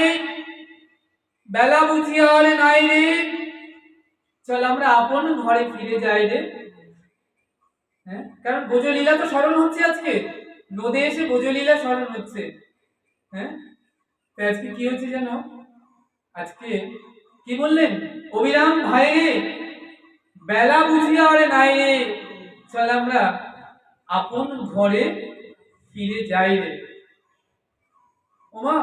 বেলা বুঝিয়া আর নাই রে, চল আমরা আপন ঘরে ফিরে যাই রে। হ্যাঁ, কারণ ব্রজলীলা তো স্মরণ হচ্ছে, আজকে নদে এসে ব্রজলীলা স্মরণ হচ্ছে। হ্যাঁ, আজকে কি হচ্ছে জানো? আজকে কি বললেন? অবিরাম ভাই রে, বেলা বুঝিয়া আর নাই রে, চল আমরা আপন ঘরে ফিরে যাই রে। ওমা,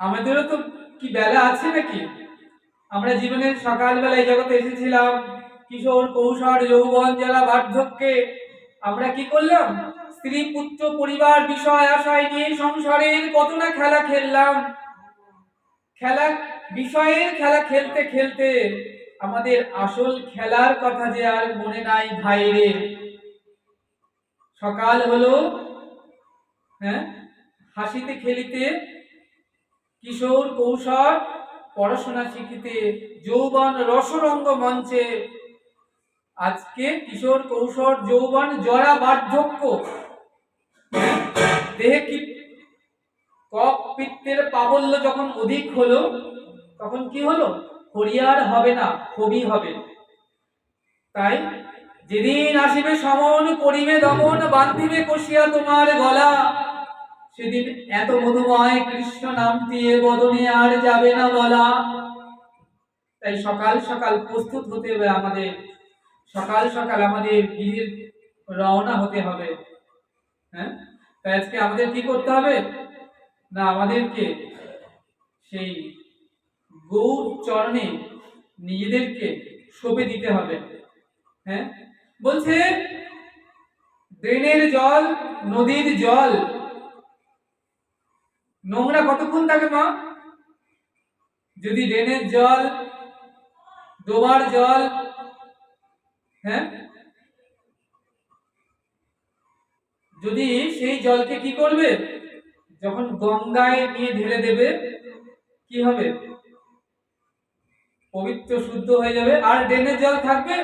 আমাদেরও তো কি বেলা আছে নাকি? আমরা জীবনের সকালবেলা এই জগতে এসেছিলাম, কিশোর কৌশল যৌবন জেলা বার্ধক্যে আমরা কি করলাম? স্ত্রী পুত্র পরিবার বিষয় আশায় নিয়ে সংসারের কত না খেলা খেললাম। খেলা বিষয়ের খেলা খেলতে খেলতে আমাদের আসল খেলার কথা যে আর মনে নাই ভাই রে। সকাল হলো, হ্যাঁ, হাসিতে খেলিতে কিশোর কৌশল পড়াশোনা শিখিতে যৌবন রসরঙ্গ মঞ্চে, আজকে কিশোর কৌশল যৌবন জরা বার্ধক্য, দেহে কি কপ পিত্তের প্রাবল্য যখন অধিক হলো, তখন কি হলো? হরিয়ার হবে না, কবি হবে। তাই যেদিন আসিবে সমন করিবে দমন, বান্ধিবে কষিয়া তোমার গলা, সেদিন এত মধুময় কৃষ্ণ নামটি এ বদনে আর যাবে না বলা। তাই সকাল সকাল প্রস্তুত হতে হবে আমাদের, সকাল সকাল আমাদের গৃহের রওনা হতে হবে। হ্যাঁ, তাই আজকে আমাদের কি করতে হবে না, আমাদেরকে সেই গৌর চরণে নিজেদেরকে সঁপে দিতে হবে। হ্যাঁ, বলছে ড্রেনের জল, নদীর জল নোংরা কতক্ষণ থাকে মা? যদি ড্রেনের জল, ডোবার জল, হ্যাঁ, যদি সেই জলকে কি করবে, যখন গঙ্গায় নিয়ে ঢেলে দেবে কি হবে, পবিত্র শুদ্ধ হয়ে যাবে। আর ড্রেনের জল থাকবে,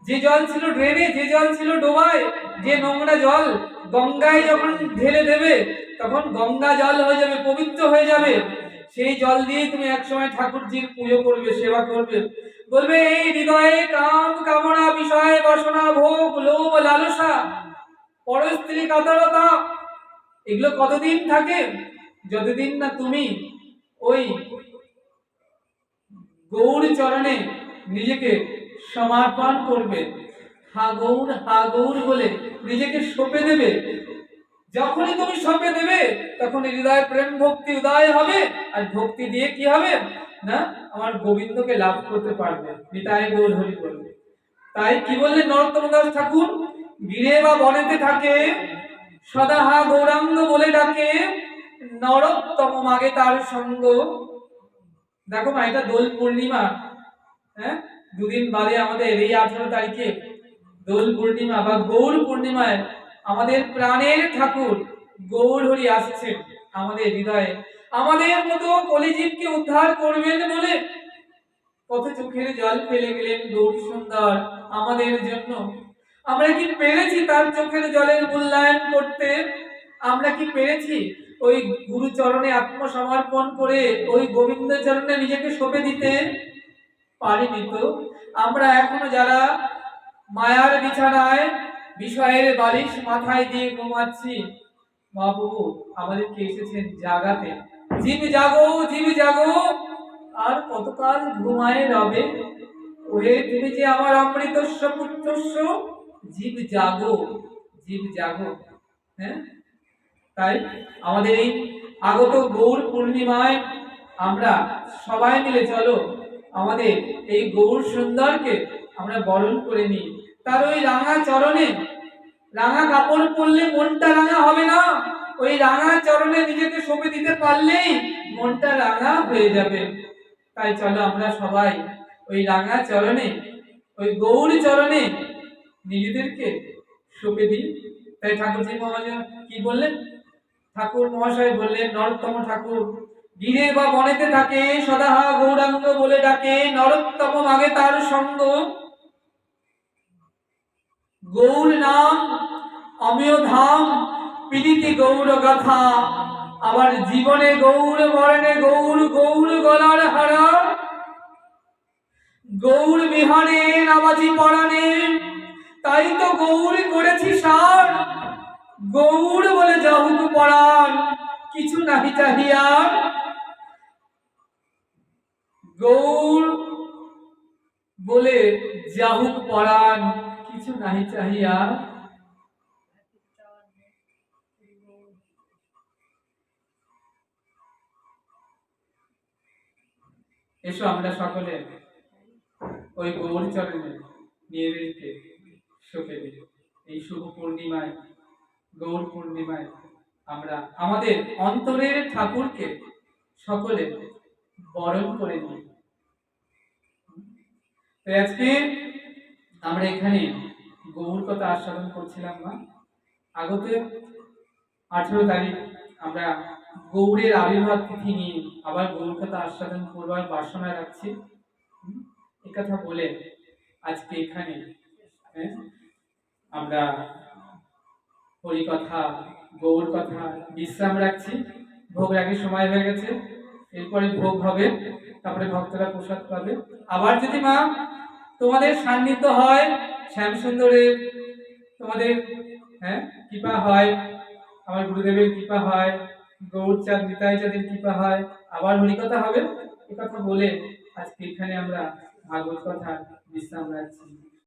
যে জল ছিল ড্রেনে, যে জল ছিল ডোবায়, যে নোংরা জল গঙ্গায় যখন ঢেলে দেবে তখন গঙ্গা জল হয়ে যাবে, পবিত্র হয়ে যাবে। সেই জল দিয়ে তুমি একসময় ঠাকুরজির পুজো করবে, সেবা করবে। বলবে এই হৃদয়ে কাম কামনা বিষয় বাসনা ভোগ লোভ লালসা পরস্ত্রী কাতরতা, এগুলো কতদিন থাকে? যতদিন না তুমি ওই গৌর চরণে নিজেকে সমর্পণ করবে, হা গৌর বলে নিজেকে সঁপে দেবে। যখনই তুমি সঁপে দেবে তখন হৃদয় প্রেম ভক্তি উদয় হবে, আর ভক্তি দিয়ে কি হবে না, আমার গোবিন্দকে লাভ করতে পারবে। নিতাই গৌর হরি বলবে। তাই কি বললেন নরোত্তম দাস ঠাকুর, গিরে বা বনেতে থাকে সদা হা গৌরাঙ্গ বলে ডাকে, নরোত্তম মাগে তার সঙ্গ। দেখো মা, এটা দোল পূর্ণিমা। হ্যাঁ, দুদিন বাদে আমাদের এই 18 তারিখে দোল পূর্ণিমা বা গৌর পূর্ণিমায় আমাদের প্রাণের ঠাকুর গৌর হরি আসছেন আমাদের হৃদয়ে, আমাদের মতো কলিজীবকে উদ্ধার করবেন বলে কত চোখের জল ফেলে গেলেন গৌর সুন্দর আমাদের জন্য। আমরা কি পেরেছি তার চোখের জলের মূল্যায়ন করতে? আমরা কি পেরেছি ওই গুরু চরণে আত্মসমর্পণ করে ওই গোবিন্দ চরণে নিজেকে সঁপে দিতে? পারিনি তো। আমরা এখনো যারা মায়ার বিছানায় বিষয়ের বালিশ মাথায় দিয়ে ঘুমাচ্ছি, মহাপ্রভু আমাদেরকে এসেছেন জাগাতে। জীব জাগো, জীব জাগো, আর কতকাল ঘুমায় রবে, ওহে তুমি যে আমার অমৃতস্য পুত্রস্য, জীব জাগো, জীব জাগো। হ্যাঁ, তাই আমাদের এই আগত গৌর পূর্ণিমায় আমরা সবাই মিলে চলো আমাদের এই গৌর সুন্দরকে আমরা বরণ করে নিই। তার ওই রাঙা চরণে, রাঙা কাপড় পরলে মনটা রাঙা হবে না, ওই রাঙা চরণে নিজেকে সঁপে দিতে পারলেই মনটা রাঙা হয়ে যাবে। তাই চলো আমরা সবাই ওই রাঙা চরণে, ওই গৌর চরণে নিজেদেরকে সঁপে দিই। তাই ঠাকুরজি মহাশয় কি বললেন, ঠাকুর মহাশয় বললেন, নরোত্তম ঠাকুর গিরে বা বনেতে থাকে সদা হা গৌরাঙ্গ বলে ডাকে, নরোত্তম মাগে তার সঙ্গ। গৌর নাম অমিয় ধাম, পীড়িতি গৌর গাথা, আবার জীবনে গৌর মরণে গৌর, গৌর গলার হারা, গৌর বিহানে নামাজি পরাণে, তাই তো গৌর করেছি সার, গৌর বলে যাহুক পরাণ কিছু নাহি চাহিয়া, গৌর বলে যাহুক পরাণ কিছু নাহি চাহিয়া। এসো আমরা সকলে ওই গৌর চরণে নিজেদেরকে সঁপে দিই। এই শুভ পূর্ণিমায়, গৌর পূর্ণিমায় আমরা আমাদের অন্তরের ঠাকুরকে সকলে বরণ করে নিই। আজকে আমরা এখানে গৌর কথা আস্বাদন করছিলাম না, আগত 18 তারিখ আমরা গৌরের আবির্ভাব তিথি নিয়ে আবার গৌর কথা আস্বাদন করবার বাসনা রাখছি। কথা বলে আজকে এখানে আমরা হরিকথা, গৌর কথা বিশ্রাম রাখছি। ভোগ রাখের সময় হয়ে গেছে, এরপরে ভোগ হবে, তারপরে ভক্তরা প্রসাদ পাবে। আবার যদি মা তোমাদের সান্নিধ্য হয়, শ্যামসুন্দরের তোমাদের কৃপা হয়, আমার গুরুদেবের কৃপা হয়, গৌরচাঁদ নিতাই চাঁদের কৃপা হয়, আবার হরিকথা হবে। এ কথা বলে আজকে এখানে আমরা ভাগবত কথা বিশ্রাম রাখছি।